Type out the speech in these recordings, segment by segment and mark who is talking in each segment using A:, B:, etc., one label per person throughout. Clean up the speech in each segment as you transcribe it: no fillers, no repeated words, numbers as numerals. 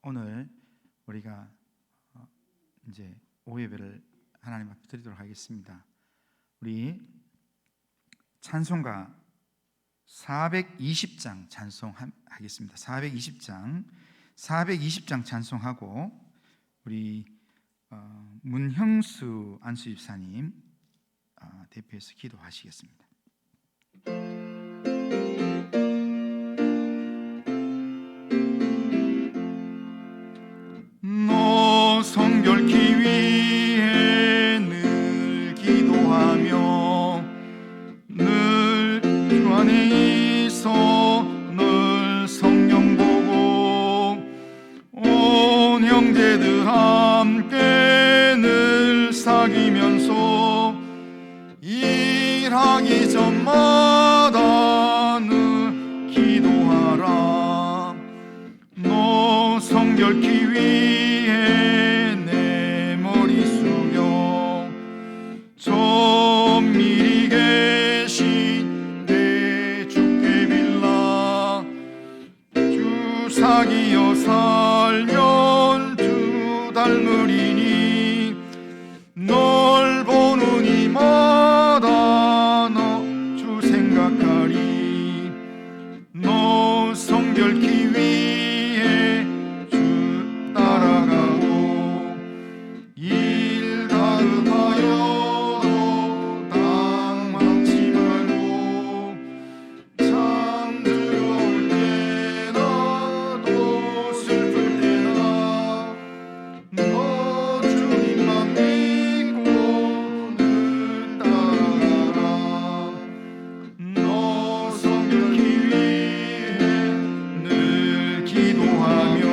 A: 오늘 우리가 이제 오예배를 하나님 앞에 드리도록 하겠습니다. 우리 찬송가 420장 찬송하겠습니다. 420장 찬송하고 우리 문형수 안수집사님 대표해서 기도하시겠습니다. 너 성결케 위해 늘 기도하며 늘 주 안에 있어 늘 성경 보고 온 형제들 함께 늘 사귀면서 일하기 전마다 늘 기도하라. 너 성결케 위해 내 머리 숙여 천밀히 계신 내 주께 빌라. 주 사귀어 살면 주 닮으리니 널 보는 이마다 너 주 생각하리. 너 성결케 위해 주 따라가고 일 다음하여도 당 망치 말고 잠들어올 때나 또 슬플 때나 너 주님만 믿고 늘 따라가라. 너 성결케 위해 늘 기도하며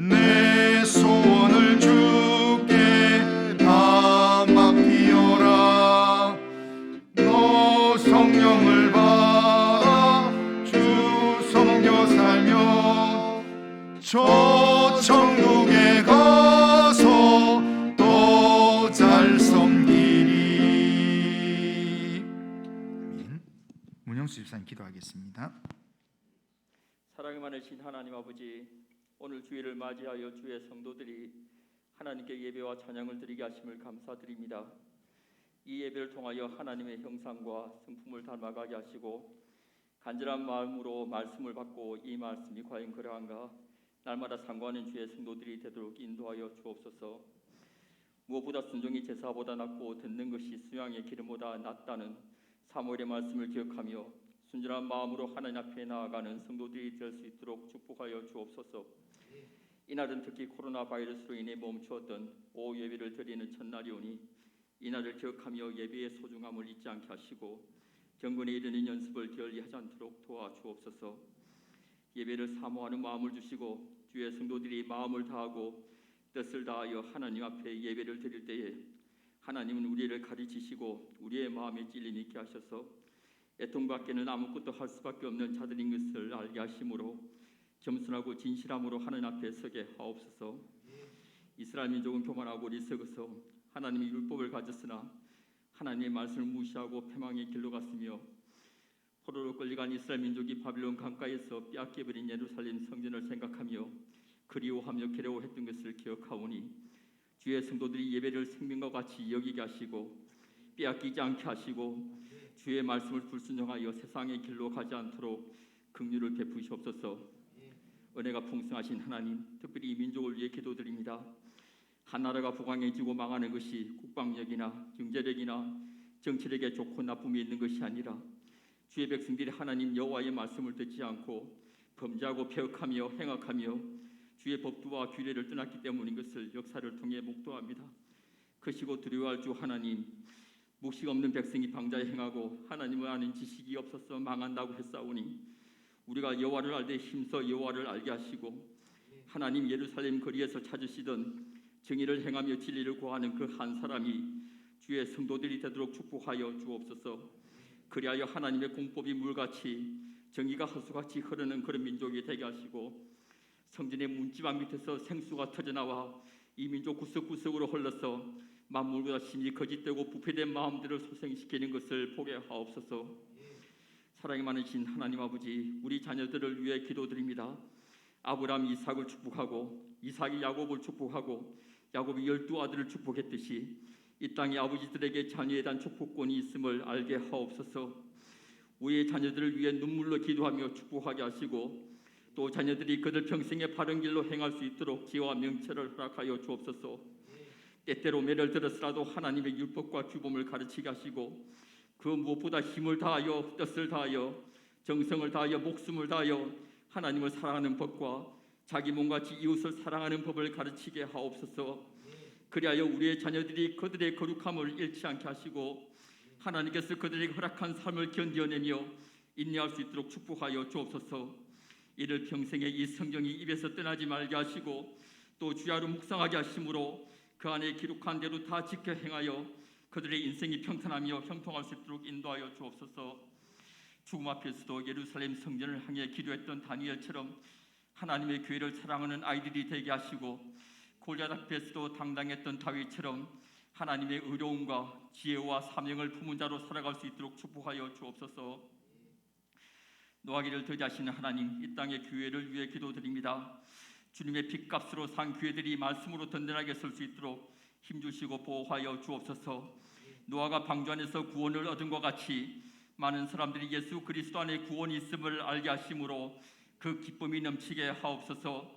A: 내 소원을 주께 다 맡기어라. 너 성령을 받아 주 섬겨 살며 저 천국에 가서 더 잘 섬기리. 아멘. 문형수 집사님 기도하겠습니다.
B: 사랑이 많으신 하나님 아버지, 오늘 주일을 맞이하여 주의 성도들이 하나님께 예배와 찬양을 드리게 하심을 감사드립니다. 이 예배를 통하여 하나님의 형상과 성품을 닮아가게 하시고 간절한 마음으로 말씀을 받고 이 말씀이 과연 그러한가 날마다 상고하는 주의 성도들이 되도록 인도하여 주옵소서. 무엇보다 순종이 제사보다 낫고 듣는 것이 수양의 기름보다 낫다는 사무엘의 말씀을 기억하며 순전한 마음으로 하나님 앞에 나아가는 성도들이 될 수 있도록 축복하여 주옵소서. 이날은 특히 코로나 바이러스로 인해 멈추었던 오후 예배를 드리는 첫날이오니 이날을 기억하며 예배의 소중함을 잊지 않게 하시고 경건에 이르는 연습을 게을리하지 않도록 도와주옵소서. 예배를 사모하는 마음을 주시고 주의 성도들이 마음을 다하고 뜻을 다하여 하나님 앞에 예배를 드릴 때에 하나님은 우리를 가르치시고 우리의 마음에 찔림 있게 하셔서 애통밖에는 아무것도 할 수밖에 없는 자들인 것을 알게 하심으로 겸손하고 진실함으로 하나님 앞에 서게 하옵소서. 이스라엘 민족은 교만하고 어리석어서 하나님의 율법을 가졌으나 하나님의 말씀을 무시하고 패망의 길로 갔으며 포로로 끌려간 이스라엘 민족이 바빌론 강가에서 빼앗겨버린 예루살렘 성전을 생각하며 그리워하며 괴로워했던 것을 기억하오니 주의 성도들이 예배를 생명과 같이 여기게 하시고 빼앗기지 않게 하시고 주의 말씀을 불순종하여 세상의 길로 가지 않도록 긍휼을 베푸시옵소서. 은혜가 풍성하신 하나님, 특별히 이 민족을 위해 기도드립니다. 한 나라가 부강해지고 망하는 것이 국방력이나 경제력이나 정치력에 좋고 나쁨이 있는 것이 아니라 주의 백성들이 하나님 여호와의 말씀을 듣지 않고 범죄하고 폐역하며 행악하며 주의 법도와 규례를 떠났기 때문인 것을 역사를 통해 목도합니다. 크시고 두려워할 주 하나님, 묵식 없는 백성이 방자에 행하고 하나님을 아는 지식이 없어서 망한다고 했사오니 우리가 여호와를 알되 힘써 여호와를 알게 하시고 하나님 예루살렘 거리에서 찾으시던 정의를 행하며 진리를 구하는 그 한 사람이 주의 성도들이 되도록 축복하여 주옵소서. 그리하여 하나님의 공법이 물같이 정의가 하수같이 흐르는 그런 민족이 되게 하시고 성전의 문지방 밑에서 생수가 터져나와 이 민족 구석구석으로 흘러서 만물보다 심히 거짓되고 부패된 마음들을 소생시키는 것을 보게 하옵소서. 사랑이 많으신 하나님 아버지, 우리 자녀들을 위해 기도드립니다. 아브라함이 이삭을 축복하고 이삭이 야곱을 축복하고 야곱이 12아들을 축복했듯이 이 땅의 아버지들에게 자녀에 대한 축복권이 있음을 알게 하옵소서. 우리의 자녀들을 위해 눈물로 기도하며 축복하게 하시고 또 자녀들이 그들 평생의 바른 길로 행할 수 있도록 지혜와 명철을 허락하여 주옵소서. 때때로 매를 들었으라도 하나님의 율법과 규범을 가르치게 하시고 그 무엇보다 힘을 다하여 뜻을 다하여 정성을 다하여 목숨을 다하여 하나님을 사랑하는 법과 자기 몸같이 이웃을 사랑하는 법을 가르치게 하옵소서. 그리하여 우리의 자녀들이 그들의 거룩함을 잃지 않게 하시고 하나님께서 그들에게 허락한 삶을 견뎌내며 인내할 수 있도록 축복하여 주옵소서. 이를 평생에 이 성경이 입에서 떠나지 말게 하시고 또 주야로 묵상하게 하심으로 그 안에 기록한 대로 다 지켜 행하여 그들의 인생이 평탄하며 형통할 수 있도록 인도하여 주옵소서. 죽음 앞에서도 예루살렘 성전을 향해 기도했던 다니엘처럼 하나님의 교회를 사랑하는 아이들이 되게 하시고 골리앗 앞에서도 당당했던 다윗처럼 하나님의 의로움과 지혜와 사명을 품은 자로 살아갈 수 있도록 축복하여 주옵소서. 노하기를 더디하시는 하나님, 이 땅의 교회를 위해 기도드립니다. 주님의 핏값으로 산 교회들이 말씀으로 든든하게 설 수 있도록 힘주시고 보호하여 주옵소서. 노아가 방주 안에서 구원을 얻은 것 같이 많은 사람들이 예수 그리스도 안에 구원이 있음을 알게 하심으로 그 기쁨이 넘치게 하옵소서.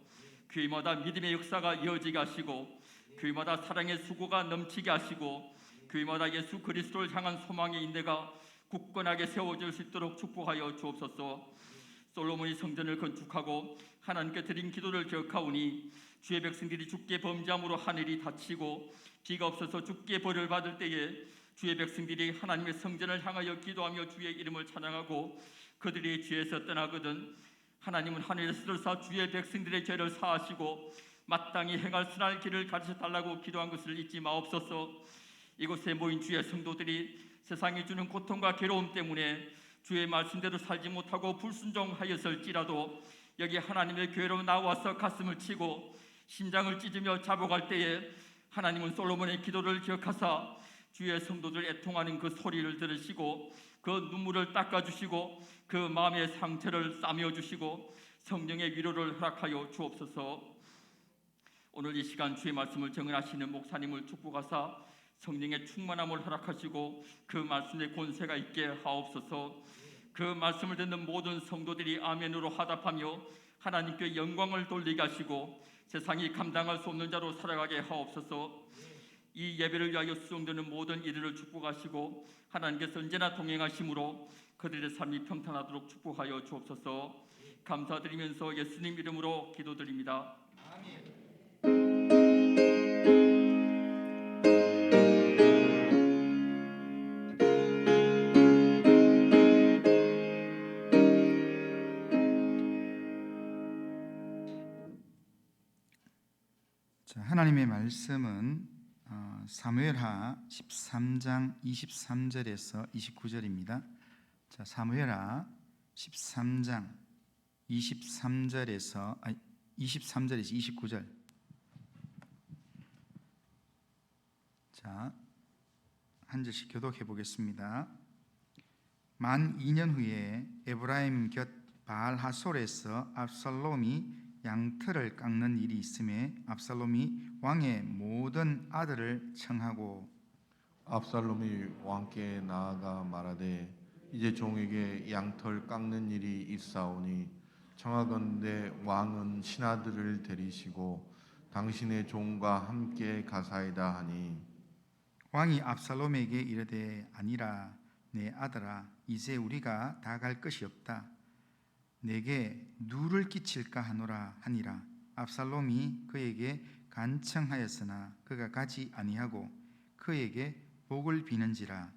B: 교회마다 믿음의 역사가 이어지게 하시고 교회마다 사랑의 수고가 넘치게 하시고 교회마다 예수 그리스도를 향한 소망의 인내가 굳건하게 세워질 수 있도록 축복하여 주옵소서. 솔로몬이 성전을 건축하고 하나님께 드린 기도를 기억하오니 주의 백성들이 주께 범죄함으로 하늘이 닫히고 비가 없어서 주께 벌을 받을 때에 주의 백성들이 하나님의 성전을 향하여 기도하며 주의 이름을 찬양하고 그들이 죄에서 떠나거든 하나님은 하늘에서 들어서 주의 백성들의 죄를 사하시고 마땅히 행할 선할 길을 가르쳐달라고 기도한 것을 잊지 마옵소서. 이곳에 모인 주의 성도들이 세상이 주는 고통과 괴로움 때문에 주의 말씀대로 살지 못하고 불순종하였을지라도 여기 하나님의 교회로 나와서 가슴을 치고 심장을 찢으며 자복할 때에 하나님은 솔로몬의 기도를 기억하사 주의 성도들 애통하는 그 소리를 들으시고 그 눈물을 닦아주시고 그 마음의 상처를 싸매어주시고 성령의 위로를 허락하여 주옵소서. 오늘 이 시간 주의 말씀을 증언하시는 목사님을 축복하사 성령의 충만함을 허락하시고 그 말씀의 권세가 있게 하옵소서. 그 말씀을 듣는 모든 성도들이 아멘으로 화답하며 하나님께 영광을 돌리게 하시고 세상이 감당할 수 없는 자로 살아가게 하옵소서. 이 예배를 위하여 수종되는 모든 이들을 축복하시고 하나님께서 언제나 동행하심으로 그들의 삶이 평탄하도록 축복하여 주옵소서. 감사드리면서 예수님 이름으로 기도드립니다.
A: 자, 하나님의 말씀은 사무엘하 13장 23절에서 29절입니다. 자, 사무엘하 13장 23절에서 29절. 자, 한 절씩 교독해 보겠습니다. 만 2년 후에 에브라임 곁 바알 하솔에서 압살롬이 양털을 깎는 일이 있음에 압살롬이 왕의 모든 아들을 청하고
C: 압살롬이 왕께 나아가 말하되 이제 종에게 양털 깎는 일이 있사오니 청하건대 왕은 신하들을 데리시고 당신의 종과 함께 가사이다 하니
A: 왕이 압살롬에게 이르되 아니라 내 아들아 이제 우리가 다 갈 것이 없다. 내게 누를 끼칠까 하노라 하니라. 압살롬이 그에게 간청하였으나 그가 가지 아니하고 그에게 복을 비는지라.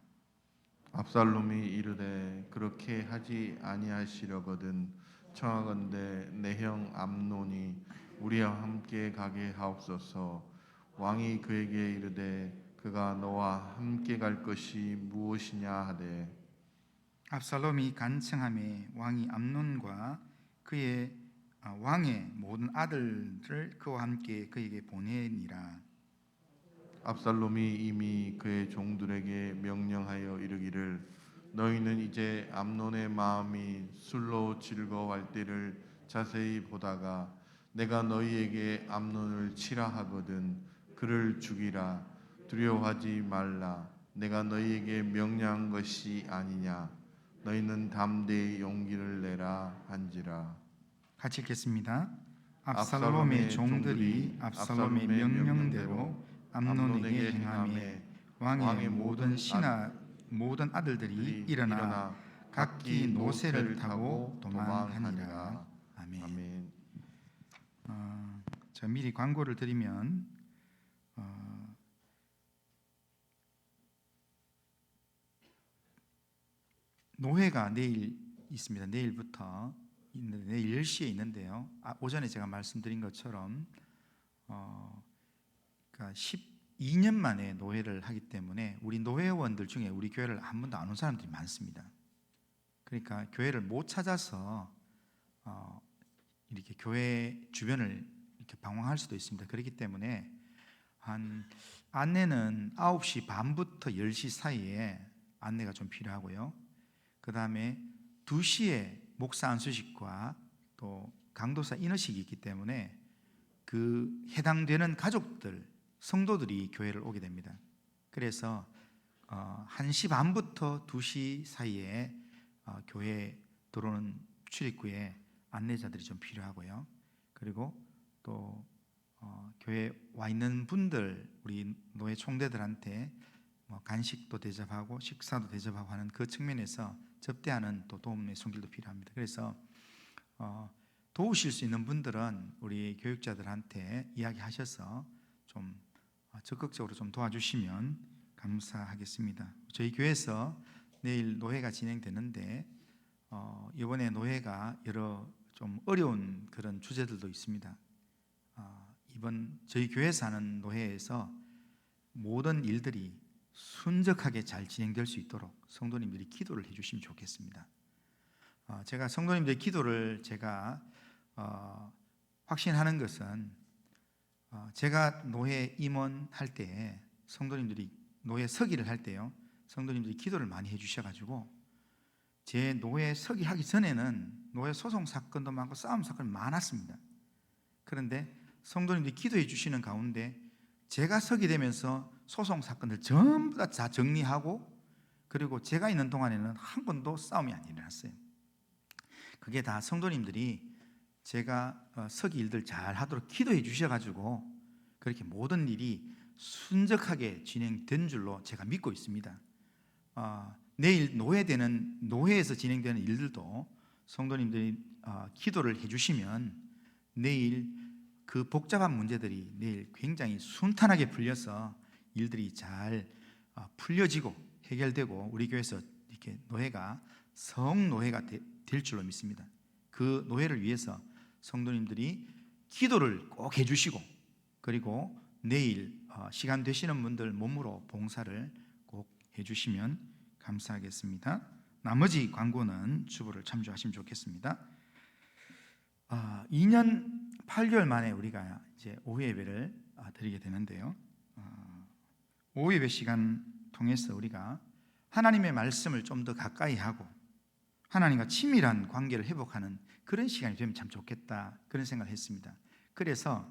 C: 압살롬이 이르되 그렇게 하지 아니하시려거든 청하건대 내 형 암논이 우리와 함께 가게 하옵소서. 왕이 그에게 이르되 그가 너와 함께 갈 것이 무엇이냐 하되
A: 압살롬이 간청하매 왕이 암논과 그의 왕의 모든 아들을 그와 함께 그에게 보내니라.
C: 압살롬이 이미 그의 종들에게 명령하여 이르기를 너희는 이제 암논의 마음이 술로 즐거워할 때를 자세히 보다가 내가 너희에게 암논을 치라 하거든 그를 죽이라. 두려워하지 말라. 내가 너희에게 명령한 것이 아니냐. 너희는 담대히 용기를 내라 한지라.
A: 같이 읽겠습니다. 압살롬의 종들이 압살롬의 명령대로 암논에게 행하매 왕의 모든 아들들이 일어나 각기 노새를 타고 도망하니라. 아멘.
C: 아멘.
A: 저 미리 광고를 드리면 노회가 내일 있습니다. 내일부터 있는데 내일 10시에 있는데요. 오전에 제가 말씀드린 것처럼 그러니까 12년 만에 노회를 하기 때문에 우리 노회원들 중에 우리 교회를 한 번도 안 온 사람들이 많습니다. 그러니까 교회를 못 찾아서 이렇게 교회 주변을 이렇게 방황할 수도 있습니다. 그렇기 때문에 한 안내는 9시 반부터 10시 사이에 안내가 좀 필요하고요. 그 다음에 2시에 목사 안수식과 또 강도사 인허식이 있기 때문에 그 해당되는 가족들, 성도들이 교회를 오게 됩니다. 그래서 1시 반부터 2시 사이에 교회 들어오는 출입구에 안내자들이 좀 필요하고요. 그리고 또 교회 와 있는 분들, 우리 노회 총대들한테 간식도 대접하고 식사도 대접하고 하는 그 측면에서 접대하는 또 도움의 손길도 필요합니다. 그래서 도우실 수 있는 분들은 우리 교육자들한테 이야기하셔서 좀 적극적으로 좀 도와주시면 감사하겠습니다. 저희 교회에서 내일 노회가 진행되는데 이번에 노회가 여러 좀 어려운 그런 주제들도 있습니다. 이번 저희 교회에서 하는 노회에서 모든 일들이 순적하게 잘 진행될 수 있도록 성도님들이 기도를 해주시면 좋겠습니다. 제가 성도님들의 기도를 제가 확신하는 것은 제가 노회 임원할 때 성도님들이 노회 서기를 할 때요, 성도님들이 기도를 많이 해주셔가지고 제 노회 서기 하기 전에는 노회 소송 사건도 많고 싸움 사건이 많았습니다. 그런데 성도님들이 기도해 주시는 가운데 제가 서게 되면서 소송 사건을 전부 다 정리하고 그리고 제가 있는 동안에는 한 번도 싸움이 안 일어났어요. 그게 다 성도님들이 제가 서기 일들 잘 하도록 기도해 주셔가지고 그렇게 모든 일이 순적하게 진행된 줄로 제가 믿고 있습니다. 내일 노회에서 진행되는 일들도 성도님들이 기도를 해주시면 내일 그 복잡한 문제들이 내일 굉장히 순탄하게 풀려서 일들이 잘 풀려지고 해결되고 우리 교회에서 이렇게 노회가 성노회가 될 줄로 믿습니다. 그 노회를 위해서 성도님들이 기도를 꼭 해주시고 그리고 내일 시간 되시는 분들 몸으로 봉사를 꼭 해주시면 감사하겠습니다. 나머지 광고는 주보를 참조하시면 좋겠습니다. 2년 8개월 만에 우리가 이제 오후 예배를 드리게 되는데요. 오후 예배 시간 통해서 우리가 하나님의 말씀을 좀 더 가까이 하고 하나님과 친밀한 관계를 회복하는 그런 시간이 되면 참 좋겠다 그런 생각을 했습니다. 그래서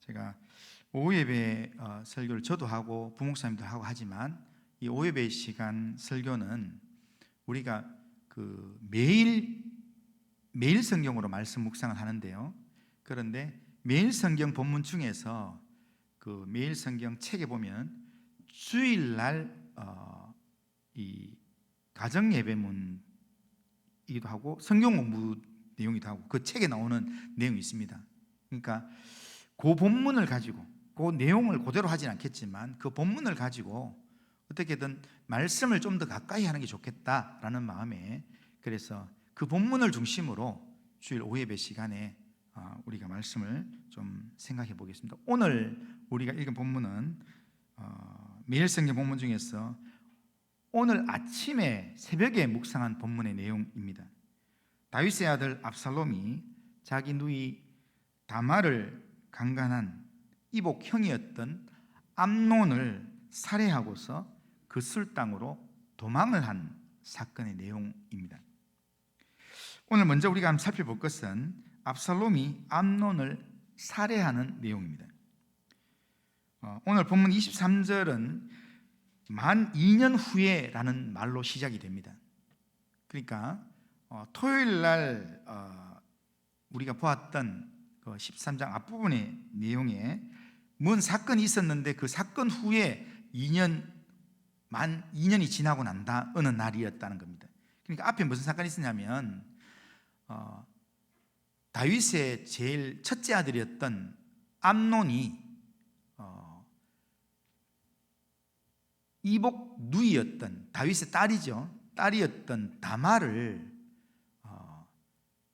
A: 제가 오후 예배 설교를 저도 하고 부목사님도 하고 하지만 이 오후 예배 시간 설교는 우리가 그 매일 성경으로 말씀 묵상을 하는데요. 그런데 매일 성경 본문 중에서 그 매일 성경 책에 보면 주일날 이 가정 예배문이기도 하고 성경 공부 내용이기도 하고 그 책에 나오는 내용이 있습니다. 그러니까 그 본문을 가지고 그 내용을 그대로 하진 않겠지만 그 본문을 가지고 어떻게든 말씀을 좀 더 가까이 하는 게 좋겠다라는 마음에 그래서 그 본문을 중심으로 주일 오후 예배 시간에 우리가 말씀을 좀 생각해 보겠습니다. 오늘 우리가 읽은 본문은 매일 성경 본문 중에서 오늘 아침에 새벽에 묵상한 본문의 내용입니다. 다윗의 아들 압살롬이 자기 누이 다말을 강간한 이복 형이었던 암논을 살해하고서 그 술당으로 도망을 한 사건의 내용입니다. 오늘 먼저 우리가 한번 살펴볼 것은 압살롬이 암논을 살해하는 내용입니다. 오늘 본문 23절은 만 2년 후에라는 말로 시작이 됩니다. 그러니까 토요일 날 우리가 보았던 그 13장 앞부분의 내용에 뭔 사건이 있었는데 그 사건 후에 만 2년이 지나고 난다 어느 날이었다는 겁니다. 그러니까 앞에 무슨 사건이 있었냐면 다윗의 제일 첫째 아들이었던 암논이 이복 누이였던 다윗의 딸이었던 다말을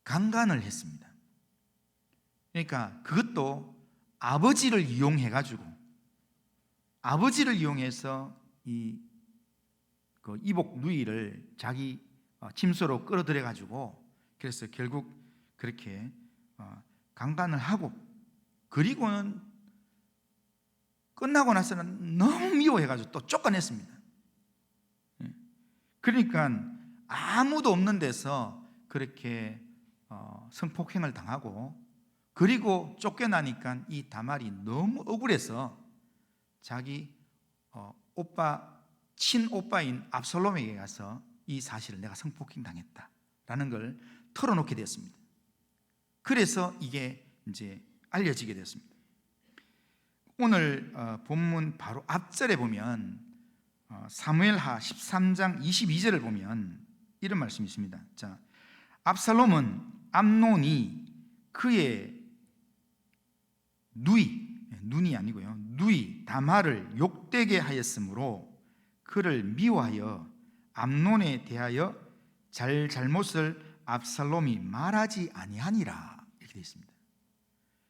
A: 강간을 했습니다. 그러니까 그것도 아버지를 이용해서 그 이복 누이를 자기 침소로 끌어들여 가지고 그래서 결국 그렇게 강간을 하고 그리고는 끝나고 나서는 너무 미워해가지고 또 쫓아냈습니다. 그러니까 아무도 없는 데서 그렇게 성폭행을 당하고 그리고 쫓겨나니까 이 다말이 너무 억울해서 자기 친오빠인 압살롬에게 가서 이 사실을 내가 성폭행 당했다라는 걸 털어놓게 되었습니다. 그래서 이게 이제 알려지게 되었습니다. 오늘 본문 바로 앞절에 보면 사무엘하 13장 22절을 보면 이런 말씀이 있습니다. 자, 압살롬은 암논이 그의 누이 다말을 욕되게 하였으므로 그를 미워하여 암논에 대하여 잘못을 압살롬이 말하지 아니하니라 이렇게 되어 있습니다.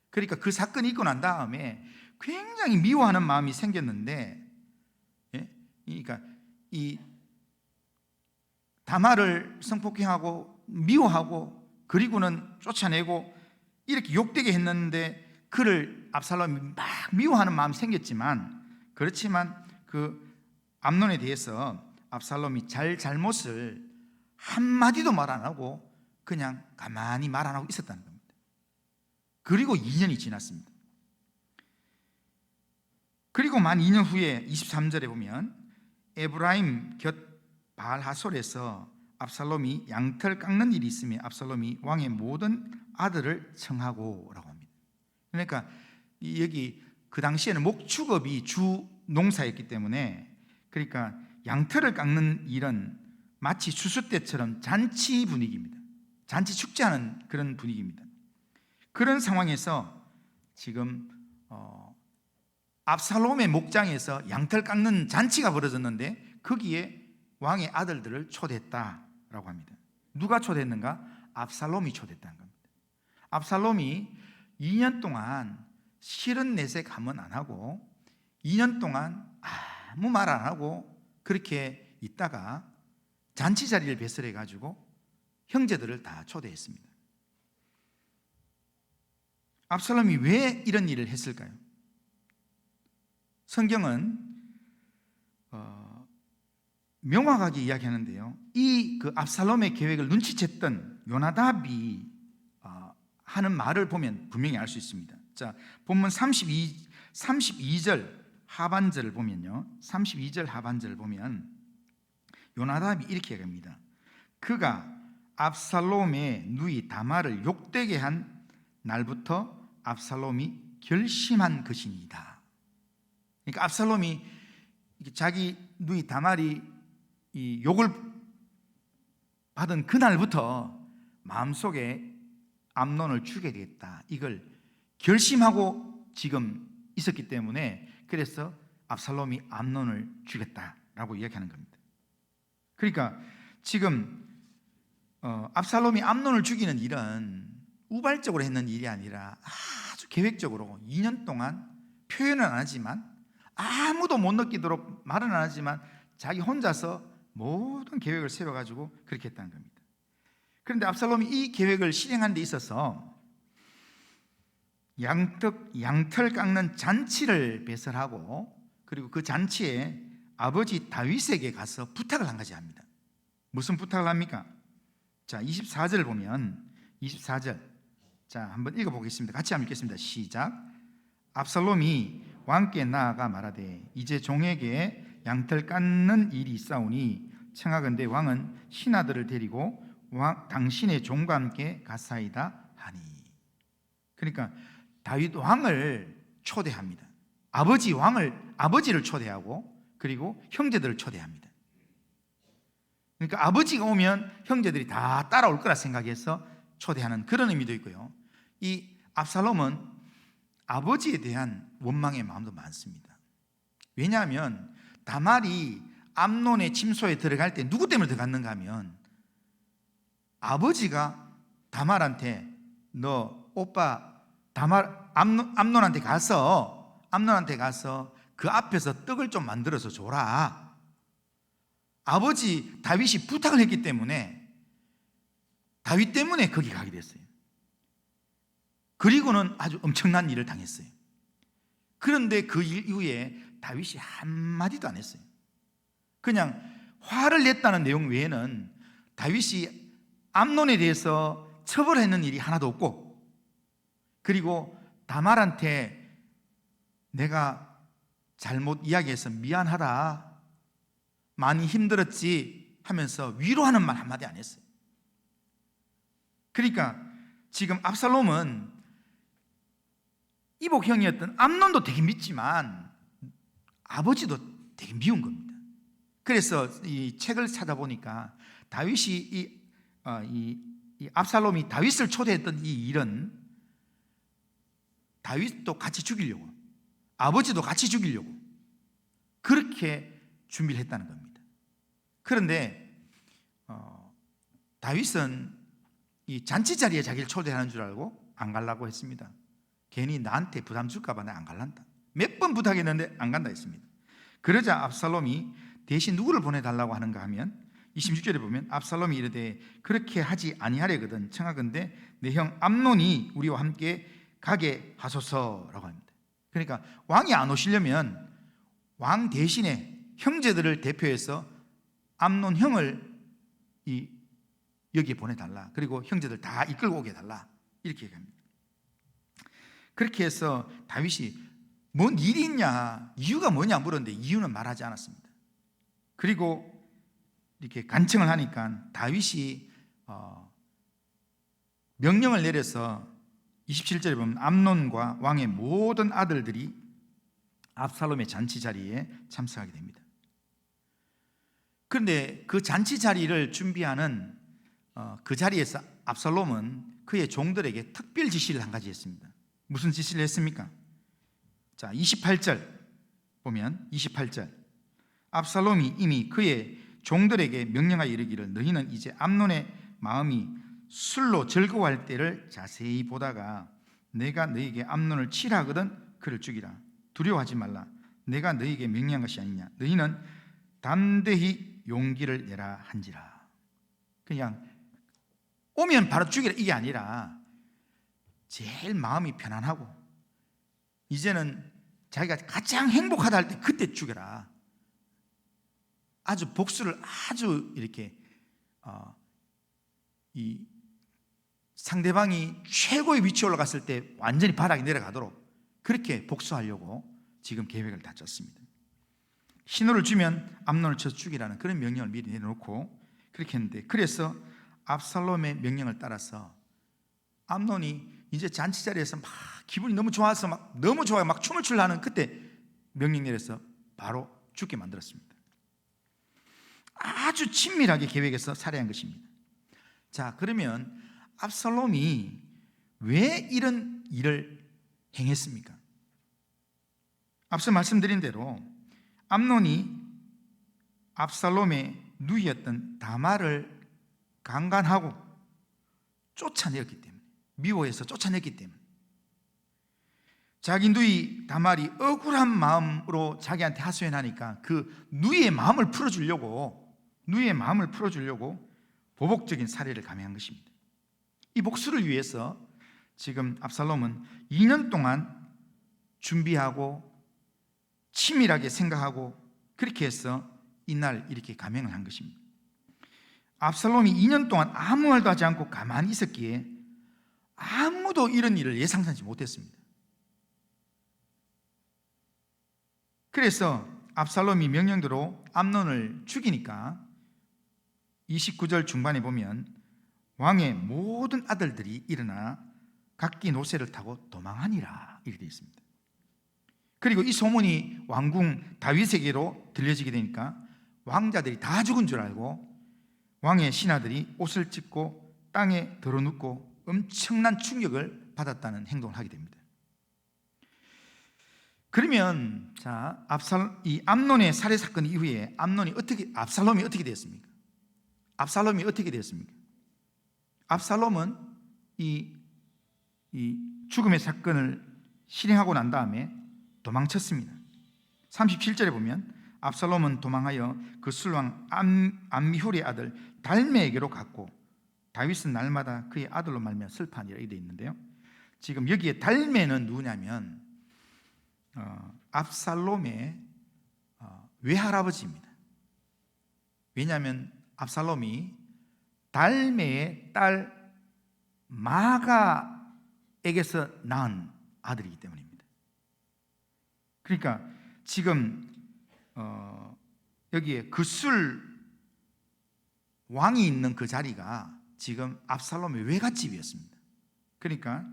A: 그러니까 그 사건이 있고 난 다음에 굉장히 미워하는 마음이 생겼는데, 그러니까 이 다말을 성폭행하고 미워하고 그리고는 쫓아내고 이렇게 욕되게 했는데 그를 압살롬이 막 미워하는 마음이 생겼지만 그렇지만 그 암논에 대해서 압살롬이 잘못을 한마디도 말 안 하고 그냥 가만히 말 안 하고 있었다는 겁니다. 그리고 2년이 지났습니다. 그리고 만 2년 후에 23절에 보면 에브라임 곁 바알하솔에서 압살롬이 양털 깎는 일이 있으며 압살롬이 왕의 모든 아들을 청하고 라고 합니다. 그러니까 여기 그 당시에는 목축업이 주 농사였기 때문에 그러니까 양털을 깎는 일은 마치 추수 때처럼 잔치 분위기입니다. 잔치 축제하는 그런 분위기입니다. 그런 상황에서 지금 압살롬의 목장에서 양털 깎는 잔치가 벌어졌는데 거기에 왕의 아들들을 초대했다라고 합니다. 누가 초대했는가? 압살롬이 초대했다는 겁니다. 압살롬이 2년 동안 싫은 내색 한번 안 하고 2년 동안 아무 말 안 하고 그렇게 있다가 잔치 자리를 배설해 가지고 형제들을 다 초대했습니다. 압살롬이 왜 이런 일을 했을까요? 성경은 명확하게 이야기하는데요. 이 그 압살롬의 계획을 눈치챘던 요나답이 하는 말을 보면 분명히 알 수 있습니다. 자, 본문 32절 하반절을 보면요. 32절 하반절을 보면 요나답이 이렇게 얘기합니다. 그가 압살롬의 누이 다말을 욕되게 한 날부터 압살롬이 결심한 것이니이다. 그러니까 압살롬이 자기 누이 다말이 이 욕을 받은 그날부터 마음속에 암논을 죽여야 되겠다 이걸 결심하고 지금 있었기 때문에 그래서 압살롬이 암논을 죽였다라고 이야기하는 겁니다. 그러니까 지금 압살롬이 암논을 죽이는 일은 우발적으로 했는 일이 아니라 아주 계획적으로 2년 동안 표현은 안 하지만 아무도 못 느끼도록 말은 안 하지만 자기 혼자서 모든 계획을 세워가지고 그렇게 했다는 겁니다. 그런데 압살롬이 이 계획을 실행하는 데 있어서 양털 깎는 잔치를 배설하고 그리고 그 잔치에 아버지 다윗에게 가서 부탁을 한 가지 합니다. 무슨 부탁을 합니까? 자, 24절 보면 24절 자, 한번 읽어보겠습니다. 같이 한번 읽겠습니다. 시작. 압살롬이 왕께 나아가 말하되 이제 종에게 양털 깎는 일이 있사오니 청하건대 왕은 신하들을 데리고 당신의 종과 함께 가사이다 하니. 그러니까 다윗 왕을 초대합니다. 아버지를 초대하고 그리고 형제들을 초대합니다. 그러니까 아버지가 오면 형제들이 다 따라올 거라 생각해서 초대하는 그런 의미도 있고요. 이 압살롬은 아버지에 대한 원망의 마음도 많습니다. 왜냐하면 다말이 암논의 침소에 들어갈 때 누구 때문에 들어갔는가 하면 아버지가 다말한테 너 오빠 암논한테 가서 그 앞에서 떡을 좀 만들어서 줘라. 아버지 다윗이 부탁을 했기 때문에 다윗 때문에 거기 가게 됐어요. 그리고는 아주 엄청난 일을 당했어요. 그런데 그 일 이후에 다윗이 한마디도 안 했어요. 그냥 화를 냈다는 내용 외에는 다윗이 암논에 대해서 처벌했는 일이 하나도 없고, 그리고 다말한테 내가 잘못 이야기해서 미안하다, 많이 힘들었지 하면서 위로하는 말 한마디 안 했어요. 그러니까 지금 압살롬은 이복형이었던 암논도 되게 믿지만 아버지도 되게 미운 겁니다. 그래서 이 책을 찾아보니까 다윗이 이 압살롬이 다윗을 초대했던 이 일은 다윗도 같이 죽이려고, 아버지도 같이 죽이려고 그렇게 준비를 했다는 겁니다. 그런데 다윗은 이 잔치 자리에 자기를 초대하는 줄 알고 안 가려고 했습니다. 괜히 나한테 부담 줄까 봐 내가 안 갈란다. 몇 번 부탁했는데 안 간다 했습니다. 그러자 압살롬이 대신 누구를 보내달라고 하는가 하면 26절에 보면 압살롬이 이르되 그렇게 하지 아니하려거든 청하건대 내 형 암논이 우리와 함께 가게 하소서라고 합니다. 그러니까 왕이 안 오시려면 왕 대신에 형제들을 대표해서 암논 형을 여기에 보내달라. 그리고 형제들 다 이끌고 오게 해달라. 이렇게 얘기합니다. 그렇게 해서 다윗이 뭔 일이 있냐, 이유가 뭐냐 물었는데 이유는 말하지 않았습니다. 그리고 이렇게 간청을 하니까 다윗이 명령을 내려서 27절에 보면 암논과 왕의 모든 아들들이 압살롬의 잔치 자리에 참석하게 됩니다. 그런데 그 잔치 자리를 준비하는 그 자리에서 압살롬은 그의 종들에게 특별 지시를 한 가지 했습니다. 무슨 지시를 했습니까? 자, 28절 보면 28절 압살롬이 이미 그의 종들에게 명령하여 이르기를 너희는 이제 암논의 마음이 술로 즐거워할 때를 자세히 보다가 내가 너희에게 암논을 치라 하거든 그를 죽이라. 두려워하지 말라. 내가 너희에게 명령한 것이 아니냐. 너희는 담대히 용기를 내라 한지라. 그냥 오면 바로 죽이라 이게 아니라 제일 마음이 편안하고 이제는 자기가 가장 행복하다 할 때 그때 죽여라. 아주 복수를 아주 이렇게 이 상대방이 최고의 위치에 올라갔을 때 완전히 바닥에 내려가도록 그렇게 복수하려고 지금 계획을 다 짰습니다. 신호를 주면 암논을 쳐서 죽이라는 그런 명령을 미리 내려놓고 그렇게 했는데, 그래서 압살롬의 명령을 따라서 암논이 이제 잔치 자리에서 막 기분이 너무 좋아서 너무 좋아요 막 춤을 추려는 그때 명령 내려서 바로 죽게 만들었습니다. 아주 친밀하게 계획해서 살해한 것입니다. 자, 그러면 압살롬이 왜 이런 일을 행했습니까? 앞서 말씀드린 대로 암논이 압살롬의 누이였던 다말을 강간하고 쫓아내었기 때문에, 미워해서 쫓아냈기 때문에 자기 누이 다말이 억울한 마음으로 자기한테 하소연하니까 그 누이의 마음을 풀어주려고 보복적인 살해를 감행한 것입니다. 이 복수를 위해서 지금 압살롬은 2년 동안 준비하고 치밀하게 생각하고 그렇게 해서 이날 이렇게 감행을 한 것입니다. 압살롬이 2년 동안 아무 말도 하지 않고 가만히 있었기에 아무도 이런 일을 예상하지 못했습니다. 그래서 압살롬이 명령대로 암논을 죽이니까 29절 중반에 보면 왕의 모든 아들들이 일어나 각기 노새를 타고 도망하니라 이렇게 되어 있습니다. 그리고 이 소문이 왕궁 다윗에게로 들려지게 되니까 왕자들이 다 죽은 줄 알고 왕의 신하들이 옷을 찢고 땅에 드러눕고 엄청난 충격을 받았다는 행동을 하게 됩니다. 그러면 이 암논의 살해 사건 이후에 압살롬이 어떻게 되었습니까? 압살롬이 어떻게 되었습니까? 압살롬은 이 죽음의 사건을 실행하고 난 다음에 도망쳤습니다. 37절에 보면 압살롬은 도망하여 그 술왕 암미훌의 아들 달메에게로 갔고 다윗은 날마다 그의 아들로 말미암아 슬퍼하니라 이렇게 되어 있는데요. 지금 여기에 달메는 누구냐면 압살롬의 외할아버지입니다. 왜냐하면 압살롬이 달메의 딸 마가에게서 낳은 아들이기 때문입니다. 그러니까 지금 여기에 그술 왕이 있는 그 자리가 지금 압살롬의 외갓집이었습니다. 그러니까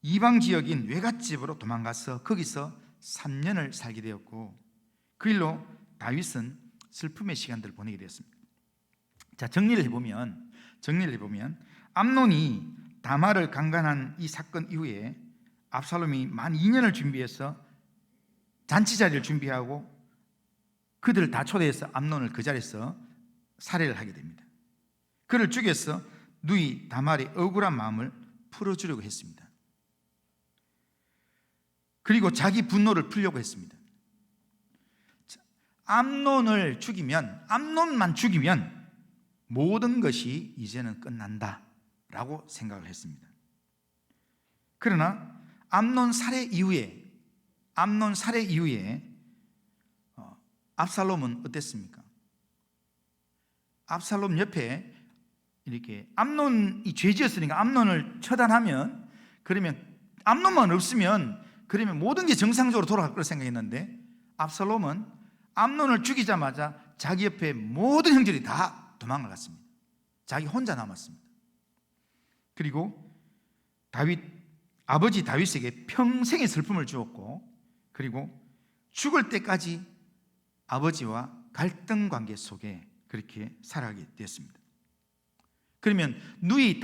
A: 이방 지역인 외갓집으로 도망가서 거기서 3년을 살게 되었고 그 일로 다윗은 슬픔의 시간들을 보내게 되었습니다. 자, 정리를 해보면 암논이 다말을 강간한 이 사건 이후에 압살롬이 만 2년을 준비해서 잔치자리를 준비하고 그들을 다 초대해서 암논을 그 자리에서 살해를 하게 됩니다. 그를 죽여서 누이 다말의 억울한 마음을 풀어주려고 했습니다. 그리고 자기 분노를 풀려고 했습니다. 암논만 죽이면 모든 것이 이제는 끝난다라고 생각을 했습니다. 그러나 암논 살해 이후에 압살롬은 어땠습니까? 압살롬 옆에 이렇게 암논이 죄지었으니까 암논을 처단하면 그러면 암논만 없으면 그러면 모든 게 정상적으로 돌아갈 거라 생각했는데 압살롬은 암논을 죽이자마자 자기 옆에 모든 형제들이 다 도망을 갔습니다. 자기 혼자 남았습니다. 그리고 아버지 다윗에게 평생의 슬픔을 주었고 그리고 죽을 때까지 아버지와 갈등 관계 속에 그렇게 살아가게 되었습니다. 그러면 누이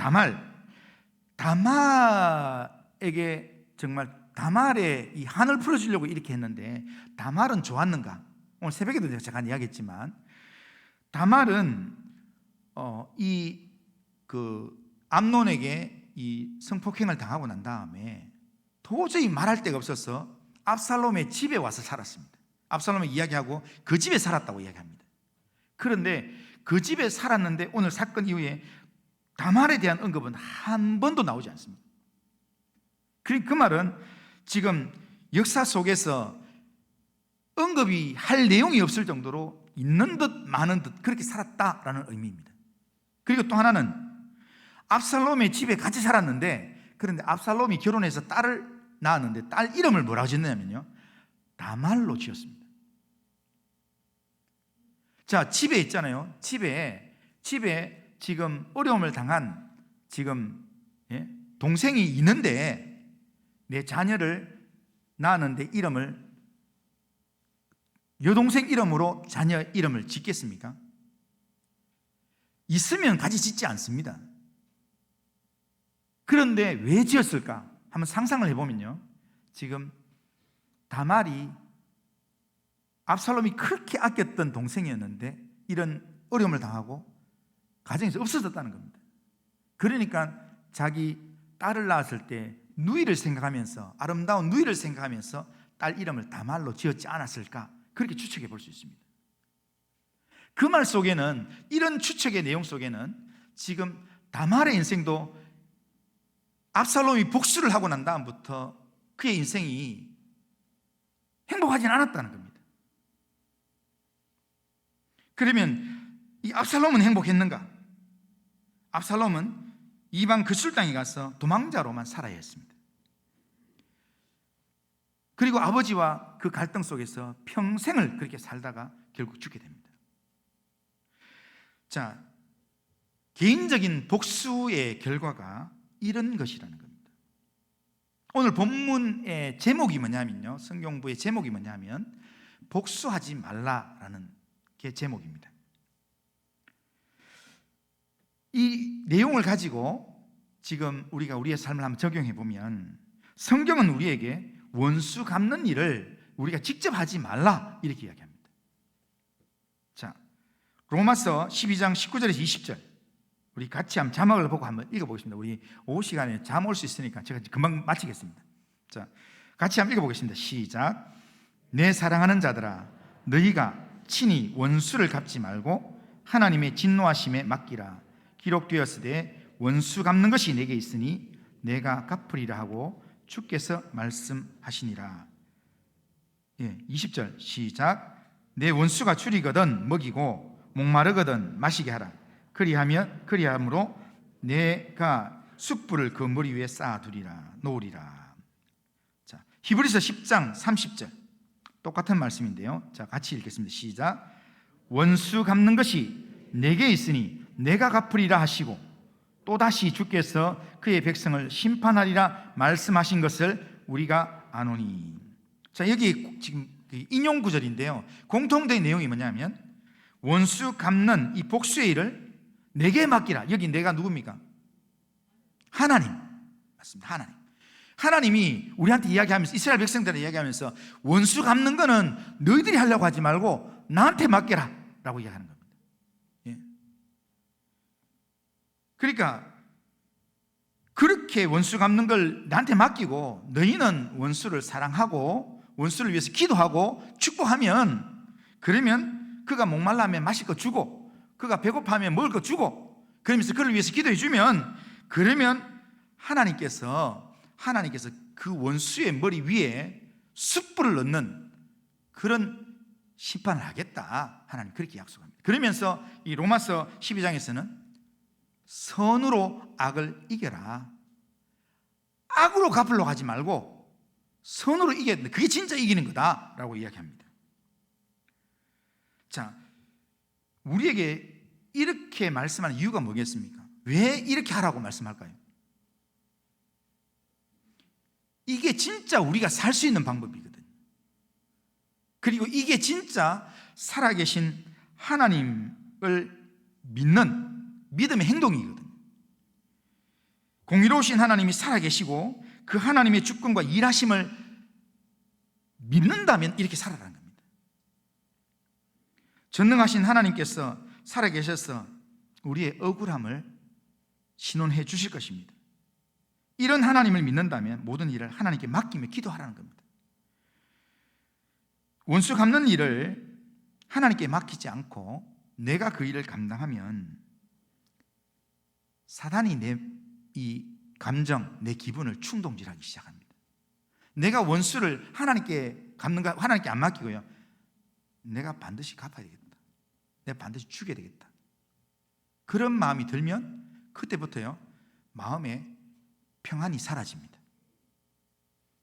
A: 다말에게 정말 다말의 이 한을 풀어주려고 이렇게 했는데 다말은 좋았는가? 오늘 새벽에도 제가 잠깐 이야기했지만 다말은 암논에게 이 성폭행을 당하고 난 다음에 도저히 말할 데가 없어서 압살롬의 집에 와서 살았습니다. 압살롬이 이야기하고 그 집에 살았다고 이야기합니다. 그런데 그 집에 살았는데 오늘 사건 이후에 다말에 대한 언급은 한 번도 나오지 않습니다. 그 말은 지금 역사 속에서 언급이 할 내용이 없을 정도로 있는 듯 마는 듯 그렇게 살았다라는 의미입니다. 그리고 또 하나는 압살롬의 집에 같이 살았는데 그런데 압살롬이 결혼해서 딸을 낳았는데 딸 이름을 뭐라고 짓느냐면요 다말로 지었습니다. 자, 집에 있잖아요. 집에 지금 어려움을 당한 동생이 있는데 내 자녀를 낳았는데 이름을 여동생 이름으로 자녀 이름을 짓겠습니까? 있으면 같이 짓지 않습니다. 그런데 왜 지었을까? 한번 상상을 해보면요 지금 다말이 압살롬이 그렇게 아꼈던 동생이었는데 이런 어려움을 당하고 가정에서 없어졌다는 겁니다. 그러니까 자기 딸을 낳았을 때 누이를 생각하면서 아름다운 누이를 생각하면서 딸 이름을 다말로 지었지 않았을까 그렇게 추측해 볼 수 있습니다. 그 말 속에는 이런 추측의 내용 속에는 지금 다말의 인생도 압살롬이 복수를 하고 난 다음부터 그의 인생이 행복하진 않았다는 겁니다. 그러면 이 압살롬은 행복했는가? 압살롬은 이방 그술 땅에 가서 도망자로만 살아야 했습니다. 그리고 아버지와 그 갈등 속에서 평생을 그렇게 살다가 결국 죽게 됩니다. 자, 개인적인 복수의 결과가 이런 것이라는 겁니다. 오늘 본문의 제목이 뭐냐면요, 성경부의 제목이 뭐냐면 복수하지 말라라는 게 제목입니다. 이 내용을 가지고 지금 우리가 우리의 삶을 한번 적용해 보면 성경은 우리에게 원수 갚는 일을 우리가 직접 하지 말라 이렇게 이야기합니다. 자, 로마서 12장 19절에서 20절 우리 같이 한번 자막을 보고 한번 읽어보겠습니다. 우리 오후 시간에 잠 올 수 있으니까 제가 금방 마치겠습니다. 자, 같이 한번 읽어보겠습니다. 시작. 내 사랑하는 자들아, 너희가 친히 원수를 갚지 말고 하나님의 진노하심에 맡기라. 기록되었으되 원수 갚는 것이 내게 있으니 내가 갚으리라 하고 주께서 말씀하시니라. 20절 시작. 내 원수가 줄이거든 먹이고 목마르거든 마시게 하라. 그리함으로 내가 숯불을 그 머리 위에 쌓아두리라 놓으리라. 자, 히브리서 10장 30절 똑같은 말씀인데요. 자, 같이 읽겠습니다. 시작. 원수 갚는 것이 내게 있으니 내가 갚으리라 하시고 또다시 주께서 그의 백성을 심판하리라 말씀하신 것을 우리가 아노니. 자, 여기 지금 인용 구절인데요, 공통된 내용이 뭐냐면 원수 갚는 이 복수의 일을 내게 맡기라. 여기 내가 누굽니까? 하나님 맞습니다. 하나님이 우리한테 이야기하면서, 이스라엘 백성들한테 이야기하면서 원수 갚는 거는 너희들이 하려고 하지 말고 나한테 맡겨라 라고 이야기하는 겁니다. 그러니까 그렇게 원수 갚는 걸 나한테 맡기고 너희는 원수를 사랑하고 원수를 위해서 기도하고 축복하면, 그러면 그가 목말라면 마실 거 주고 그가 배고파하면 먹을 거 주고 그러면서 그를 위해서 기도해 주면, 그러면 하나님께서 그 원수의 머리 위에 숯불을 넣는 그런 심판을 하겠다. 하나님 그렇게 약속합니다. 그러면서 이 로마서 12장에서는 선으로 악을 이겨라. 악으로 갚으려고 하지 말고 선으로 이겨야 된다. 그게 진짜 이기는 거다라고 이야기합니다. 자, 우리에게 이렇게 말씀하는 이유가 뭐겠습니까? 왜 이렇게 하라고 말씀할까요? 이게 진짜 우리가 살 수 있는 방법이거든요. 그리고 이게 진짜 살아계신 하나님을 믿는 믿음의 행동이거든요. 공의로우신 하나님이 살아계시고 그 하나님의 주권과 일하심을 믿는다면 이렇게 살아라는 겁니다. 전능하신 하나님께서 살아계셔서 우리의 억울함을 신원해 주실 것입니다. 이런 하나님을 믿는다면 모든 일을 하나님께 맡기며 기도하라는 겁니다. 원수 갚는 일을 하나님께 맡기지 않고 내가 그 일을 감당하면 사단이 내 이 감정, 내 기분을 충동질하기 시작합니다. 내가 원수를 하나님께 갚는가, 하나님께 안 맡기고요, 내가 반드시 갚아야 되겠다, 내가 반드시 죽여야 되겠다, 그런 마음이 들면 그때부터요 마음에 평안이 사라집니다.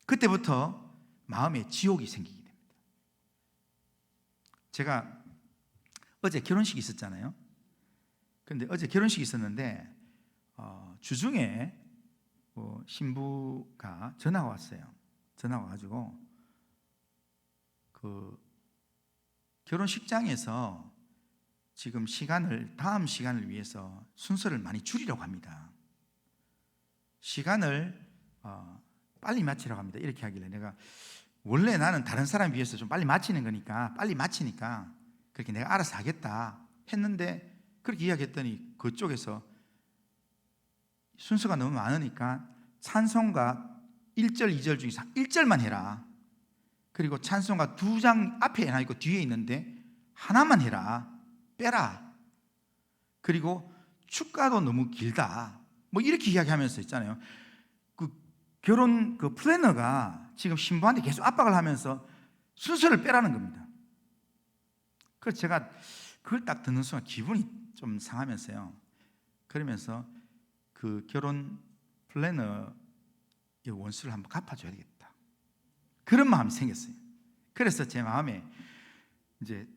A: 그때부터 마음에 지옥이 생기게 됩니다. 제가 어제 결혼식이 있었잖아요. 그런데 어제 결혼식이 있었는데 주중에 신부가 전화가 왔어요. 전화가 와가지고 그 결혼식장에서 지금 다음 시간을 위해서 순서를 많이 줄이려고 합니다. 시간을 빨리 마치라고 합니다. 이렇게 하길래 내가 원래 나는 다른 사람에 비해서 좀 빨리 마치는 거니까 빨리 마치니까 그렇게 내가 알아서 하겠다 했는데, 그렇게 이야기했더니 그쪽에서 순서가 너무 많으니까 찬송가 1절, 2절 중에서 1절만 해라. 그리고 찬송가 2장 앞에 하나 있고 뒤에 있는데 하나만 해라. 빼라. 그리고 축가도 너무 길다. 뭐 이렇게 이야기하면서 있잖아요. 그 결혼 그 플래너가 지금 신부한테 계속 압박을 하면서 순서를 빼라는 겁니다. 그래서 제가 그걸 딱 듣는 순간 기분이 좀 상하면서요, 그러면서 그 결혼 플래너의 원수를 한번 갚아줘야 되겠다. 그런 마음이 생겼어요. 그래서 제 마음에 이제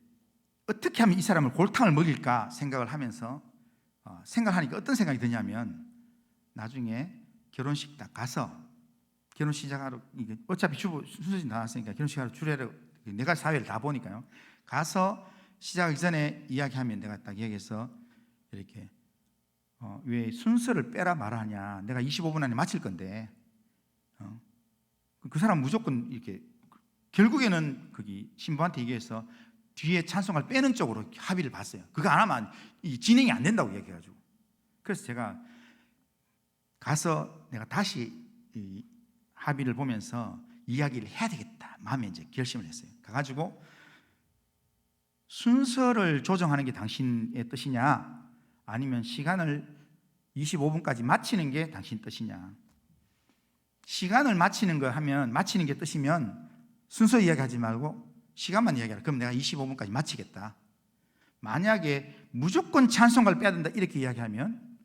A: 어떻게 하면 이 사람을 골탕을 먹일까 생각을 하면서 생각하니까 어떤 생각이 드냐면, 나중에 결혼식 딱 가서 결혼식 시작하러, 어차피 주부 순서지 나왔으니까 결혼식하러 주례를 내가 사회를 다 보니까요, 가서 시작하기 전에 이야기하면 내가 딱 얘기해서 이렇게 왜 순서를 빼라 말하냐, 내가 25분 안에 마칠 건데 그 사람 무조건 이렇게 결국에는 거기 신부한테 얘기해서 뒤에 찬송가를 빼는 쪽으로 합의를 봤어요. 그거 안 하면 이 진행이 안 된다고 얘기해가지고. 그래서 제가 가서 내가 다시 이 합의를 보면서 이야기를 해야 되겠다 마음에 이제 결심을 했어요. 가가지고 순서를 조정하는 게 당신의 뜻이냐, 아니면 시간을 25분까지 마치는 게 당신 뜻이냐. 시간을 마치는 거 하면, 마치는 게 뜻이면 순서 이야기하지 말고 시간만 이야기하라. 그럼 내가 25분까지 마치겠다. 만약에 무조건 찬송가를 빼야 된다 이렇게 이야기하면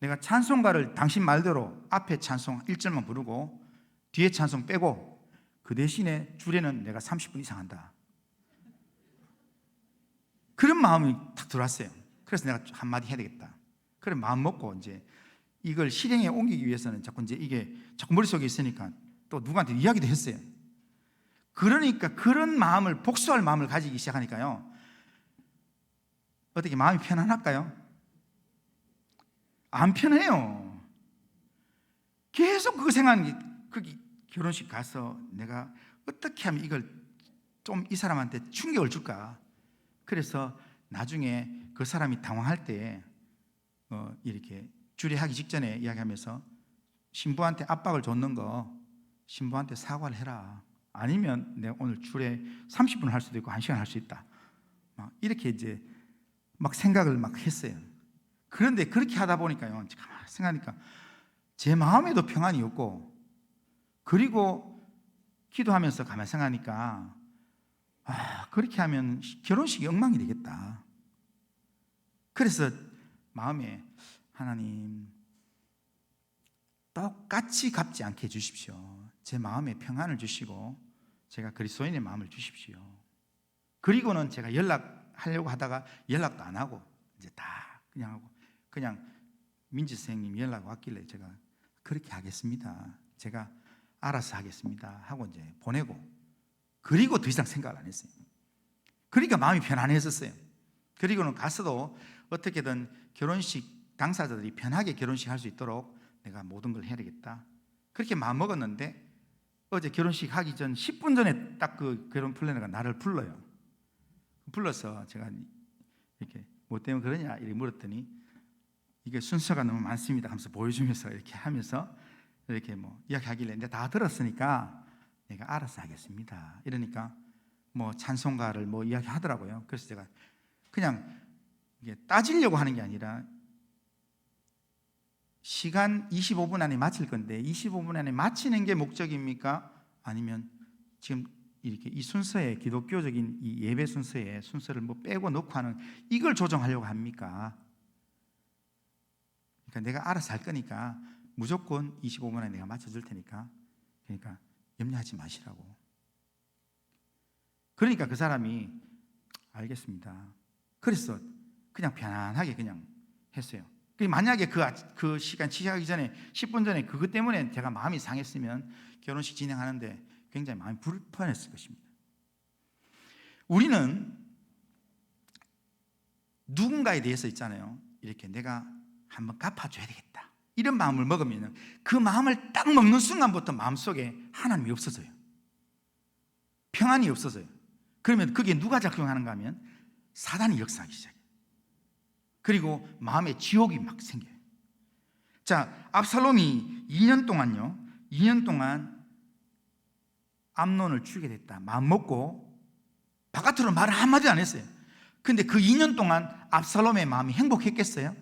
A: 내가 찬송가를 당신 말대로 앞에 찬송 1절만 부르고 뒤에 찬송 빼고 그 대신에 주례는 내가 30분 이상 한다. 그런 마음이 탁 들어왔어요. 그래서 내가 한마디 해야 되겠다. 그래 마음 먹고 이제 이걸 실행에 옮기기 위해서는 자꾸 이제 이게 자꾸 머릿속에 있으니까 또 누구한테 이야기도 했어요. 그러니까 그런 마음을, 복수할 마음을 가지기 시작하니까요, 어떻게 마음이 편안할까요? 안 편해요. 계속 그거 생각하는 게, 거기 결혼식 가서 내가 어떻게 하면 이걸 좀 이 사람한테 충격을 줄까. 그래서 나중에 그 사람이 당황할 때 이렇게 주례하기 직전에 이야기하면서 신부한테 압박을 줬는 거 신부한테 사과를 해라. 아니면 내가 오늘 주례 30분 할 수도 있고 1시간 할 수 있다. 막 이렇게 이제 막 생각을 막 했어요. 그런데 그렇게 하다 보니까요, 가만히 생각하니까 제 마음에도 평안이 없고, 그리고 기도하면서 가만히 생각하니까 그렇게 하면 결혼식이 엉망이 되겠다. 그래서 마음에, 하나님 똑같이 갚지 않게 해주십시오. 제 마음에 평안을 주시고 제가 그리스도인의 마음을 주십시오. 그리고는 제가 연락하려고 하다가 연락도 안 하고 이제 다 그냥 하고, 그냥 민지 선생님 연락 왔길래 제가 그렇게 하겠습니다, 제가 알아서 하겠습니다 하고 이제 보내고, 그리고 더 이상 생각을 안 했어요. 그러니까 마음이 편안해졌어요. 그리고는 가서도 어떻게든 결혼식 당사자들이 편하게 결혼식 할 수 있도록 내가 모든 걸 해야 되겠다, 그렇게 마음 먹었는데, 어제 결혼식 하기 전 10분 전에 딱 그 결혼 플래너가 나를 불러요. 불러서 제가 이렇게 뭐 때문에 그러냐 이렇게 물었더니, 이게 순서가 너무 많습니다 하면서 보여주면서 이렇게 하면서 이렇게 뭐 이야기하길래 내가 다 들었으니까 내가 알아서 하겠습니다 이러니까 뭐 찬송가를 뭐 이야기하더라고요. 그래서 제가 그냥 이게 따지려고 하는 게 아니라, 시간 25분 안에 마칠 건데 25분 안에 마치는 게 목적입니까? 아니면 지금 이렇게 이 순서에, 기독교적인 이 예배 순서에 순서를 뭐 빼고 넣고 하는 이걸 조정하려고 합니까? 그러니까 내가 알아서 할 거니까 무조건 25분 안에 내가 맞춰줄 테니까, 그러니까 염려하지 마시라고. 그러니까 그 사람이 알겠습니다. 그래서 그냥 편안하게 그냥 했어요. 만약에 그 시간 시작하기 전에 10분 전에 그것 때문에 제가 마음이 상했으면 결혼식 진행하는데 굉장히 마음이 불편했을 것입니다. 우리는 누군가에 대해서 있잖아요, 이렇게 내가 한번 갚아줘야 되겠다 이런 마음을 먹으면 그 마음을 딱 먹는 순간부터 마음속에 하나님이 없어져요. 평안이 없어져요. 그러면 그게 누가 작용하는가 하면 사단이 역사하기 시작해요. 그리고 마음에 지옥이 막 생겨요. 자, 압살롬이 2년 동안 암논을 죽이게 됐다 마음 먹고 바깥으로 말을 한마디도 안 했어요. 근데 그 2년 동안 압살롬의 마음이 행복했겠어요?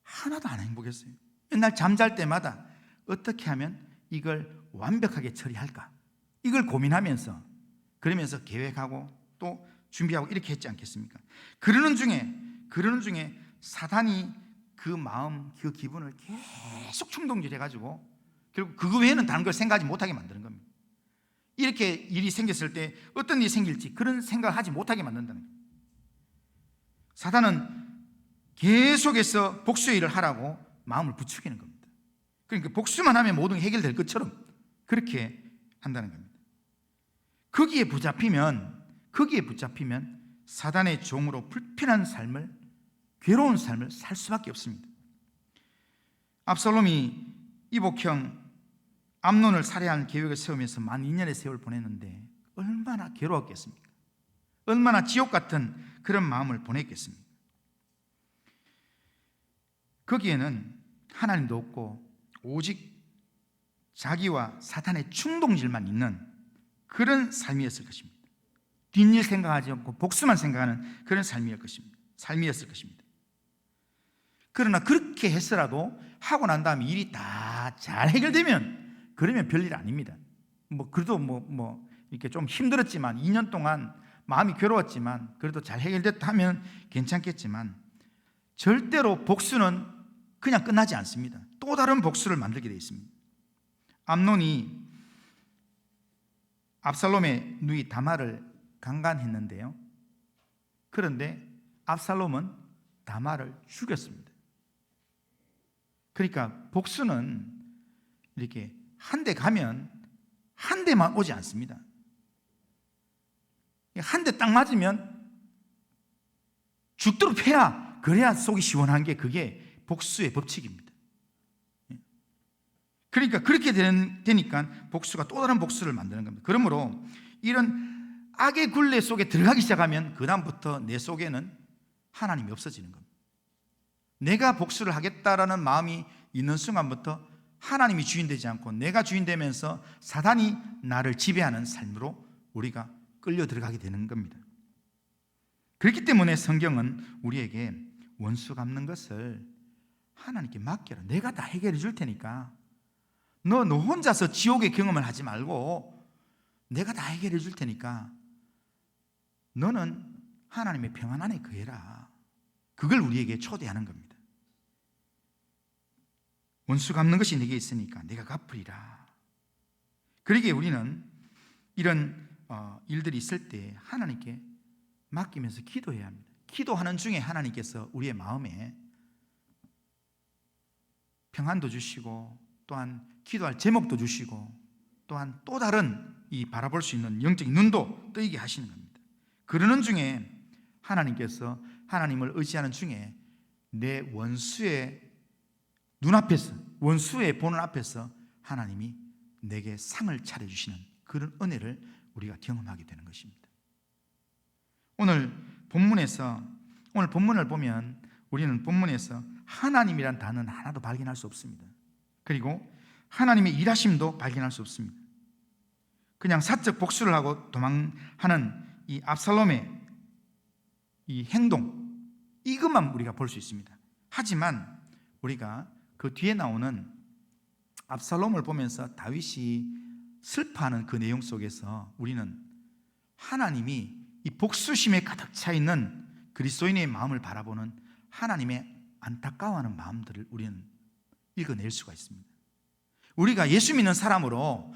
A: 하나도 안 행복했어요. 맨날 잠잘 때마다 어떻게 하면 이걸 완벽하게 처리할까, 이걸 고민하면서, 그러면서 계획하고 또 준비하고 이렇게 했지 않겠습니까? 그러는 중에 사단이 그 마음, 그 기분을 계속 충동질해가지고 결국 그거 외에는 다른 걸 생각하지 못하게 만드는 겁니다. 이렇게 일이 생겼을 때 어떤 일이 생길지 그런 생각을 하지 못하게 만든다는 거예요. 사단은 계속해서 복수의 일을 하라고 마음을 부추기는 겁니다. 그러니까 복수만 하면 모든 게 해결될 것처럼 그렇게 한다는 겁니다. 거기에 붙잡히면 사단의 종으로 불편한 삶을, 괴로운 삶을 살 수밖에 없습니다. 압살롬이 이복형 암논을 살해하는 계획을 세우면서 만 2년의 세월을 보냈는데 얼마나 괴로웠겠습니까? 얼마나 지옥 같은 그런 마음을 보냈겠습니까? 거기에는 하나님도 없고 오직 자기와 사탄의 충동질만 있는 그런 삶이었을 것입니다. 뒷일 생각하지 않고 복수만 생각하는 그런 삶이었을 것입니다. 그러나 그렇게 했더라도 하고 난 다음에 일이 다 잘 해결되면 그러면 별일 아닙니다. 그래도 이렇게 좀 힘들었지만 2년 동안 마음이 괴로웠지만 그래도 잘 해결됐다 하면 괜찮겠지만 절대로 복수는 그냥 끝나지 않습니다. 또 다른 복수를 만들게 되어 있습니다. 암논이 압살롬의 누이 다말을 강간했는데요. 그런데 압살롬은 다말을 죽였습니다. 그러니까 복수는 이렇게 한 대 가면 한 대만 오지 않습니다. 한 대 딱 맞으면 죽도록 패야, 그래야 속이 시원한 게 그게 복수의 법칙입니다. 그러니까 그렇게 되니까 복수가 또 다른 복수를 만드는 겁니다. 그러므로 이런 악의 굴레 속에 들어가기 시작하면 그 다음부터 내 속에는 하나님이 없어지는 겁니다. 내가 복수를 하겠다라는 마음이 있는 순간부터 하나님이 주인 되지 않고 내가 주인 되면서 사단이 나를 지배하는 삶으로 우리가 끌려 들어가게 되는 겁니다. 그렇기 때문에 성경은 우리에게 원수 갚는 것을 하나님께 맡겨라. 내가 다 해결해 줄 테니까 너 혼자서 지옥의 경험을 하지 말고 내가 다 해결해 줄 테니까 너는 하나님의 평안 안에 거해라. 그걸 우리에게 초대하는 겁니다. 원수 갚는 것이 내게 있으니까 내가 갚으리라. 그러기에 우리는 이런 일들이 있을 때 하나님께 맡기면서 기도해야 합니다. 기도하는 중에 하나님께서 우리의 마음에 평안도 주시고 또한 기도할 제목도 주시고 또한 또 다른 이 바라볼 수 있는 영적인 눈도 뜨이게 하시는 겁니다. 그러는 중에 하나님께서 하나님을 의지하는 중에 내 원수의 눈앞에서, 원수의 보는 앞에서 하나님이 내게 상을 차려주시는 그런 은혜를 우리가 경험하게 되는 것입니다. 오늘 본문을 보면 우리는 본문에서 하나님이란 단어는 하나도 발견할 수 없습니다. 그리고 하나님의 일하심도 발견할 수 없습니다. 그냥 사적 복수를 하고 도망하는 이 압살롬의 이 행동, 이것만 우리가 볼 수 있습니다. 하지만 우리가 그 뒤에 나오는 압살롬을 보면서 다윗이 슬퍼하는 그 내용 속에서 우리는 하나님이 이 복수심에 가득 차 있는 그리스도인의 마음을 바라보는 하나님의 안타까워하는 마음들을 우리는 읽어낼 수가 있습니다. 우리가 예수 믿는 사람으로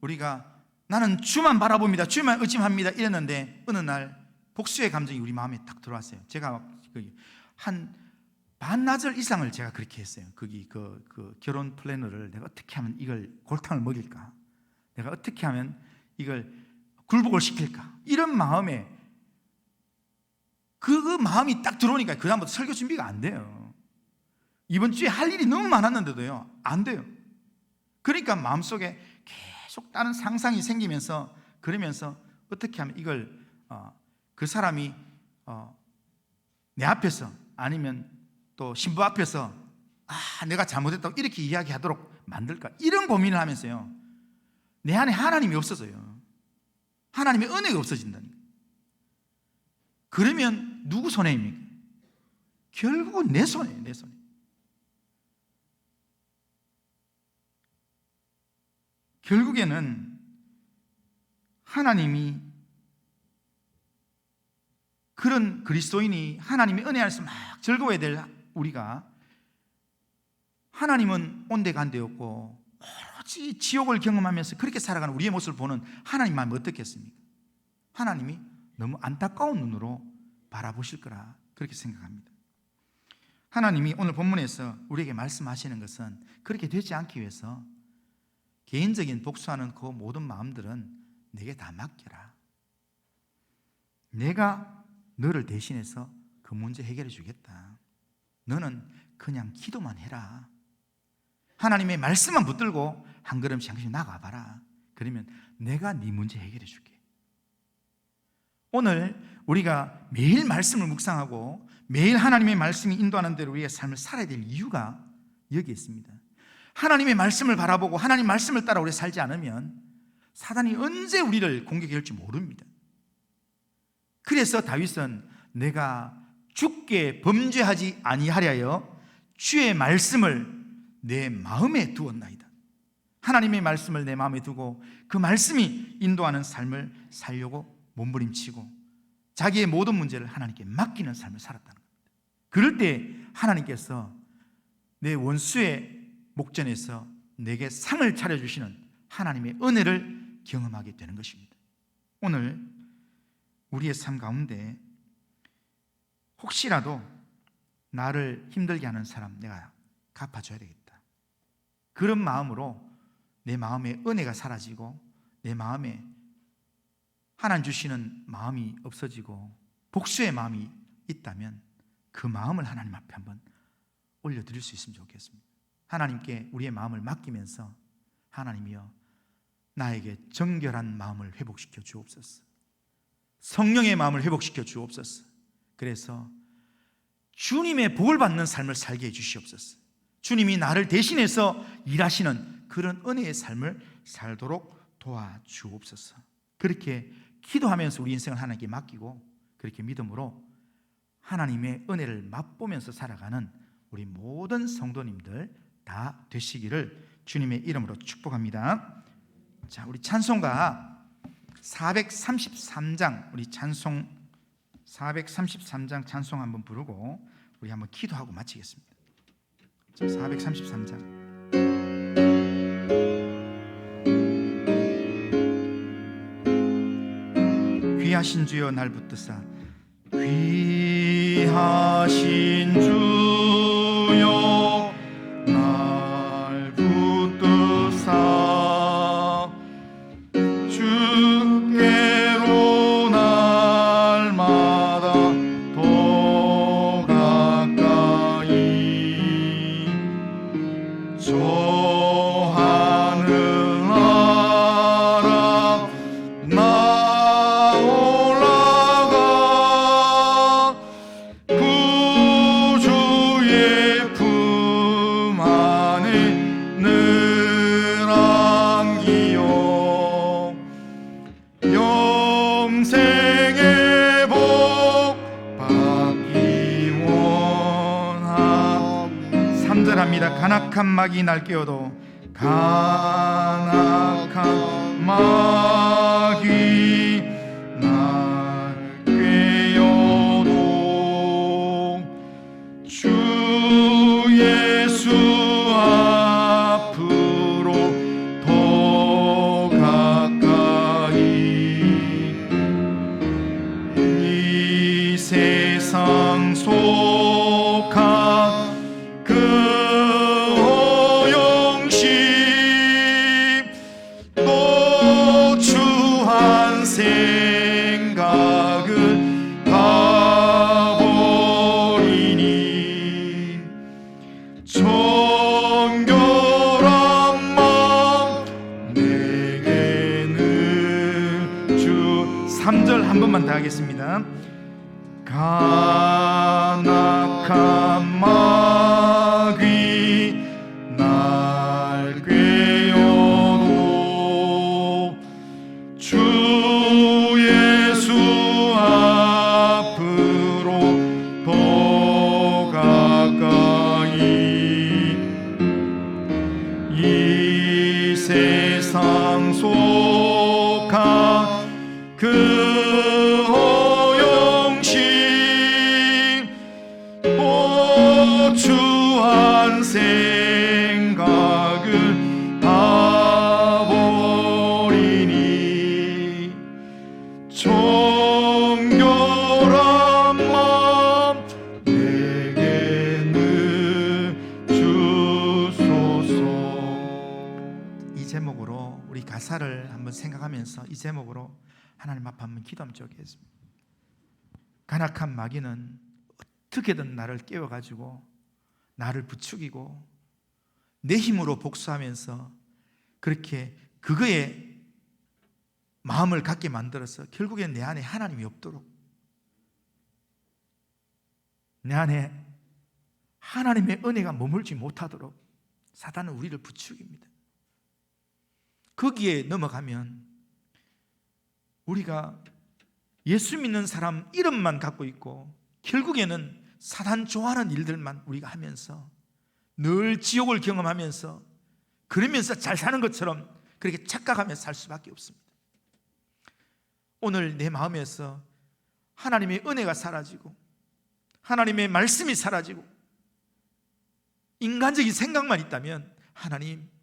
A: 우리가 나는 주만 바라봅니다, 주만 의지합니다 이랬는데 어느 날 복수의 감정이 우리 마음에 딱 들어왔어요. 제가 한 반나절 이상을 제가 그렇게 했어요. 거기 그 결혼 플래너를 내가 어떻게 하면 이걸 골탕을 먹일까, 내가 어떻게 하면 이걸 굴복을 시킬까, 이런 마음에 그 마음이 딱 들어오니까 그 다음부터 설교 준비가 안 돼요. 이번 주에 할 일이 너무 많았는데도요 안 돼요. 그러니까 마음속에 계속 다른 상상이 생기면서 그러면서 어떻게 하면 이걸 그 사람이 내 앞에서 아니면 또 신부 앞에서 내가 잘못했다고 이렇게 이야기하도록 만들까, 이런 고민을 하면서요 내 안에 하나님이 없어져요. 하나님의 은혜가 없어진다는 거예요. 그러면 누구 손해입니까? 결국은 내 손해예요. 내 손해. 결국에는 하나님이 그런 그리스도인이 하나님의 은혜 안에서 막 즐거워야 될 우리가 하나님은 온데간데 없고 오로지 지옥을 경험하면서 그렇게 살아가는 우리의 모습을 보는 하나님 마음이 어떻겠습니까? 하나님이 너무 안타까운 눈으로 바라보실 거라 그렇게 생각합니다. 하나님이 오늘 본문에서 우리에게 말씀하시는 것은 그렇게 되지 않기 위해서 개인적인 복수하는 그 모든 마음들은 내게 다 맡겨라. 내가 너를 대신해서 그 문제 해결해 주겠다. 너는 그냥 기도만 해라. 하나님의 말씀만 붙들고 한 걸음씩 한 걸음씩 나가봐라. 그러면 내가 네 문제 해결해 줄게. 오늘 우리가 매일 말씀을 묵상하고 매일 하나님의 말씀이 인도하는 대로 우리의 삶을 살아야 될 이유가 여기 있습니다. 하나님의 말씀을 바라보고 하나님 말씀을 따라 우리 살지 않으면 사단이 언제 우리를 공격할지 모릅니다. 그래서 다윗은 내가 주께 범죄하지 아니하려 주의 말씀을 내 마음에 두었나이다. 하나님의 말씀을 내 마음에 두고 그 말씀이 인도하는 삶을 살려고 몸부림치고 자기의 모든 문제를 하나님께 맡기는 삶을 살았다는 겁니다. 그럴 때 하나님께서 내 원수의 목전에서 내게 상을 차려주시는 하나님의 은혜를 경험하게 되는 것입니다. 오늘 우리의 삶 가운데 혹시라도 나를 힘들게 하는 사람 내가 갚아줘야 되겠다, 그런 마음으로 내 마음에 은혜가 사라지고 내 마음에 하나님 주시는 마음이 없어지고 복수의 마음이 있다면 그 마음을 하나님 앞에 한번 올려드릴 수 있으면 좋겠습니다. 하나님께 우리의 마음을 맡기면서 하나님이여 나에게 정결한 마음을 회복시켜 주옵소서, 성령의 마음을 회복시켜 주옵소서. 그래서 주님의 복을 받는 삶을 살게 해 주시옵소서. 주님이 나를 대신해서 일하시는 그런 은혜의 삶을 살도록 도와주옵소서. 그렇게 기도하면서 우리 인생을 하나님께 맡기고 그렇게 믿음으로 하나님의 은혜를 맛보면서 살아가는 우리 모든 성도님들 다 되시기를 주님의 이름으로 축복합니다. 자, 우리 찬송가 433장, 우리 찬송 433장 찬송 한번 부르고 우리 한번 기도하고 마치겠습니다. 자, 433장. 귀하신 주여 날 붙드사, 귀하신 주여 날 붙드사 주께로 날마다 더 가까이 저 하늘 나라 나 올라가 구주의 품 안에 늘 안기요 영생의 복 받기 원하. 3절합니다. 간악한 막이 날 깨워도, 간악한 막이 날 깨워도 주 예수 앞으로 더 가까이 이 세상 속한 그 허영심 노추한 생각을 가버리니 정결한 마음 내게는 주. 3절 한 번만 더 하겠습니다. 간악한 막이 날 꿰어도 주 예수 앞으로 더 가까이 이 세상 속한 그 허영심 제목으로 우리 가사를 한번 생각하면서 이 제목으로 하나님 앞에 한번 기도 한번 드리겠습니다. 간악한 마귀는 어떻게든 나를 깨워가지고 나를 부추기고 내 힘으로 복수하면서 그렇게 그거에 마음을 갖게 만들어서 결국엔 내 안에 하나님이 없도록, 내 안에 하나님의 은혜가 머물지 못하도록 사단은 우리를 부추깁니다. 거기에 넘어가면 우리가 예수 믿는 사람 이름만 갖고 있고 결국에는 사단 좋아하는 일들만 우리가 하면서 늘 지옥을 경험하면서 그러면서 잘 사는 것처럼 그렇게 착각하며 살 수밖에 없습니다. 오늘 내 마음에서 하나님의 은혜가 사라지고 하나님의 말씀이 사라지고 인간적인 생각만 있다면 하나님,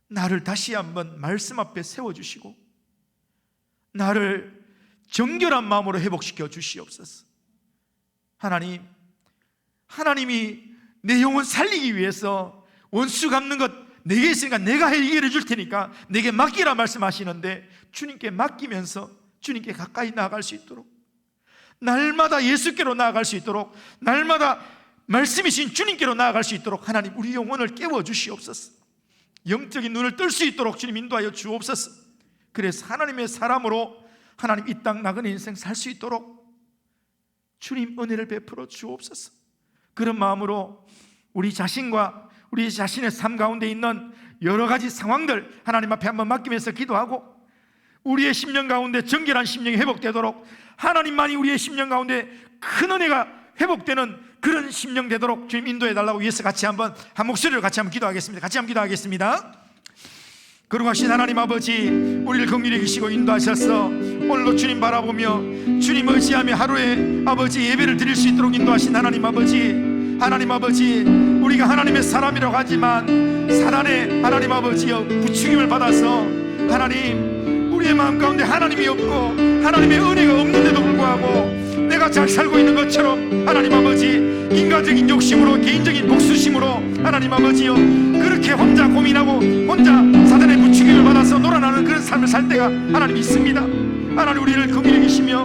A: 나를 다시 한번 말씀 앞에 세워주시고 나를 정결한 마음으로 회복시켜 주시옵소서. 하나님, 하나님이 내 영혼 살리기 위해서 원수 갚는 것 내게 있으니까 내가 해결해 줄 테니까 내게 맡기라 말씀하시는데, 주님께 맡기면서 주님께 가까이 나아갈 수 있도록, 날마다 예수께로 나아갈 수 있도록, 날마다 말씀이신 주님께로 나아갈 수 있도록 하나님 우리 영혼을 깨워 주시옵소서. 영적인 눈을 뜰 수 있도록 주님 인도하여 주옵소서. 그래서 하나님의 사람으로 하나님 이 땅 나그네 인생 살 수 있도록 주님 은혜를 베풀어 주옵소서. 그런 마음으로 우리 자신과 우리 자신의 삶 가운데 있는 여러 가지 상황들 하나님 앞에 한번 맡기면서 기도하고, 우리의 심령 가운데 정결한 심령이 회복되도록, 하나님만이 우리의 심령 가운데 큰 은혜가 회복되는 그런 심령 되도록 주님 인도해 달라고 위해서 같이 한번 한 목소리로 같이 한번 기도하겠습니다. 같이 한번 기도하겠습니다. 거룩하신 하나님 아버지, 우리를 긍휼히 여기시고 인도하셔서 오늘도 주님 바라보며 주님 의지하며 하루에 아버지 예배를 드릴 수 있도록 인도하신 하나님 아버지, 하나님 아버지, 우리가 하나님의 사람이라고 하지만 사단의 하나님 아버지여 부추김을 받아서 하나님 우리의 마음 가운데 하나님이 없고 하나님의 은혜가 없는데도 불구하고 내가 잘 살고 있는 것처럼 하나님 아버지 인간적인 욕심으로 개인적인 복수심으로 하나님 아버지여 그렇게 혼자 고민하고 혼자 사단의 부추김을 받아서 놀아나는 그런 삶을 살 때가 하나님 있습니다. 하나님 우리를 긍휼히 여기시며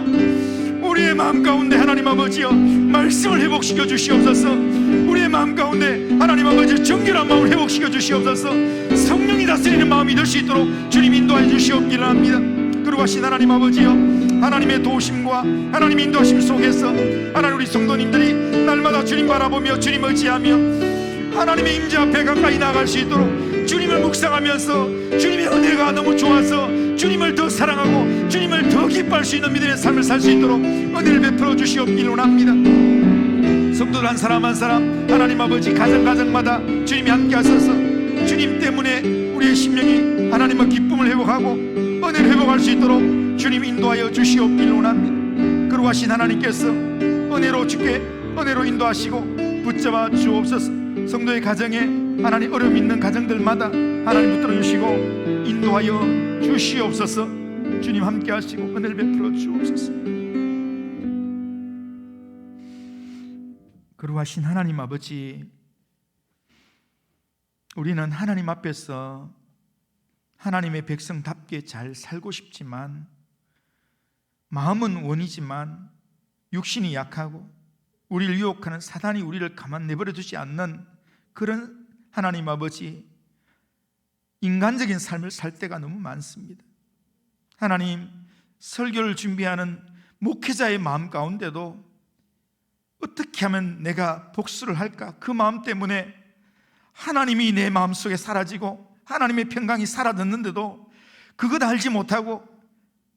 A: 우리의 마음 가운데 하나님 아버지여 말씀을 회복시켜 주시옵소서. 우리의 마음 가운데 하나님 아버지 정결한 마음을 회복시켜 주시옵소서. 성령이 다스리는 마음이 될 수 있도록 주님 인도하여 주시옵기를 합니다. 그리고 하신 하나님 아버지여, 하나님의 도우심과 하나님의 인도하심 속에서 하나님 우리 성도님들이 날마다 주님 바라보며 주님 의지하며 하나님의 임재 앞에 가까이 나아갈 수 있도록 주님을 묵상하면서 주님의 은혜가 너무 좋아서 주님을 더 사랑하고 주님을 더 기뻐할 수 있는 믿음의 삶을 살 수 있도록 은혜를 베풀어 주시옵기를 원합니다. 성도들 한 사람 한 사람 하나님 아버지 가정마다 주님이 함께 하셔서 주님 때문에 우리의 심령이 하나님의 기쁨을 회복하고 은혜를 회복할 수 있도록 주님 인도하여 주시옵기를 원합니다. 그러고 하신 하나님께서 은혜로 주께 은혜로 인도하시고 붙잡아 주옵소서. 성도의 가정에 하나님 어려움 있는 가정들마다 하나님 붙들어 주시고 인도하여 주시옵소서. 주님 함께 하시고 은혜를 베풀어 주옵소서. 그러고 하신 하나님 아버지, 우리는 하나님 앞에서 하나님의 백성답게 잘 살고 싶지만 마음은 원이지만 육신이 약하고 우리를 유혹하는 사단이 우리를 가만 내버려 두지 않는 그런 하나님 아버지, 인간적인 삶을 살 때가 너무 많습니다. 하나님, 설교를 준비하는 목회자의 마음 가운데도 어떻게 하면 내가 복수를 할까, 그 마음 때문에 하나님이 내 마음속에 사라지고 하나님의 평강이 사라졌는데도 그것 알지 못하고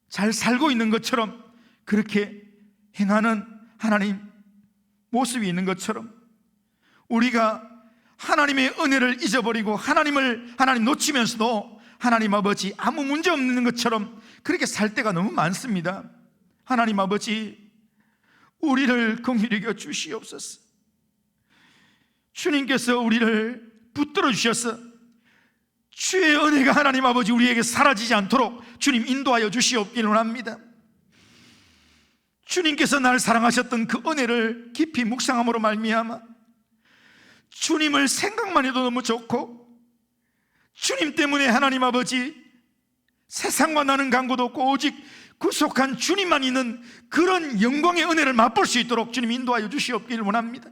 A: 잘 살고 있는 것처럼 그렇게 행하는 하나님 모습이 있는 것처럼 우리가 하나님의 은혜를 잊어버리고 하나님 놓치면서도 하나님 아버지 아무 문제 없는 것처럼 그렇게 살 때가 너무 많습니다. 하나님 아버지, 우리를 긍휼히 여겨 주시옵소서. 주님께서 우리를 붙들어 주셔서 주의 은혜가 하나님 아버지 우리에게 사라지지 않도록 주님 인도하여 주시옵기를 원합니다. 주님께서 나를 사랑하셨던 그 은혜를 깊이 묵상함으로 말미암아 주님을 생각만 해도 너무 좋고 주님 때문에 하나님 아버지 세상과 나는 간고도 없고 오직 구속한 주님만 있는 그런 영광의 은혜를 맛볼 수 있도록 주님 인도하여 주시옵기를 원합니다.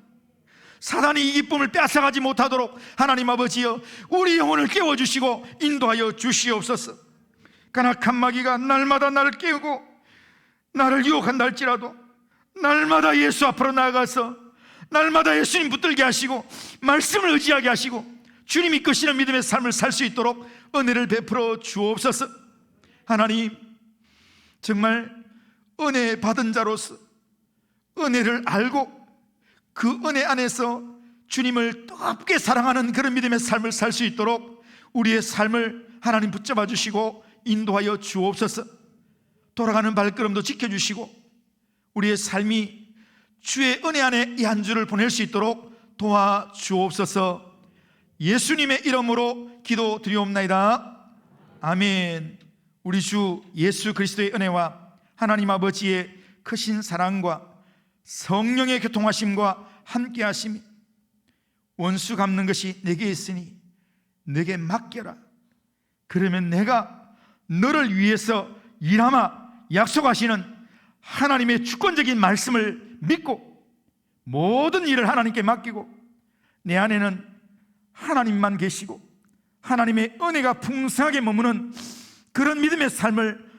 A: 사단이 이 기쁨을 빼앗아가지 못하도록 하나님 아버지여 우리 영혼을 깨워주시고 인도하여 주시옵소서. 간악한 마귀가 날마다 나를 깨우고 나를 유혹한다 할지라도 날마다 예수 앞으로 나아가서 날마다 예수님 붙들게 하시고 말씀을 의지하게 하시고 주님이 이끄시는 믿음의 삶을 살 수 있도록 은혜를 베풀어 주옵소서. 하나님, 정말 은혜 받은 자로서 은혜를 알고 그 은혜 안에서 주님을 뜨겁게 사랑하는 그런 믿음의 삶을 살 수 있도록 우리의 삶을 하나님 붙잡아 주시고 인도하여 주옵소서. 돌아가는 발걸음도 지켜주시고 우리의 삶이 주의 은혜 안에 이 한 주를 보낼 수 있도록 도와주옵소서. 예수님의 이름으로 기도드리옵나이다. 아멘. 우리 주 예수 그리스도의 은혜와 하나님 아버지의 크신 사랑과 성령의 교통하심과 함께하심이 원수 갚는 것이 내게 있으니 내게 맡겨라. 그러면 내가 너를 위해서 일하마 약속하시는 하나님의 주권적인 말씀을 믿고 모든 일을 하나님께 맡기고 내 안에는 하나님만 계시고 하나님의 은혜가 풍성하게 머무는 그런 믿음의 삶을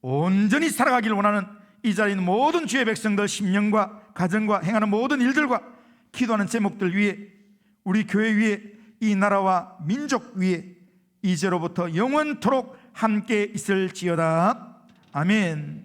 A: 온전히 살아가기를 원하는 이 자리에 있는 모든 주의 백성들 심령과 가정과 행하는 모든 일들과 기도하는 제목들 위에 우리 교회 위에 이 나라와 민족 위에 이제로부터 영원토록 함께 있을지어다. 아멘.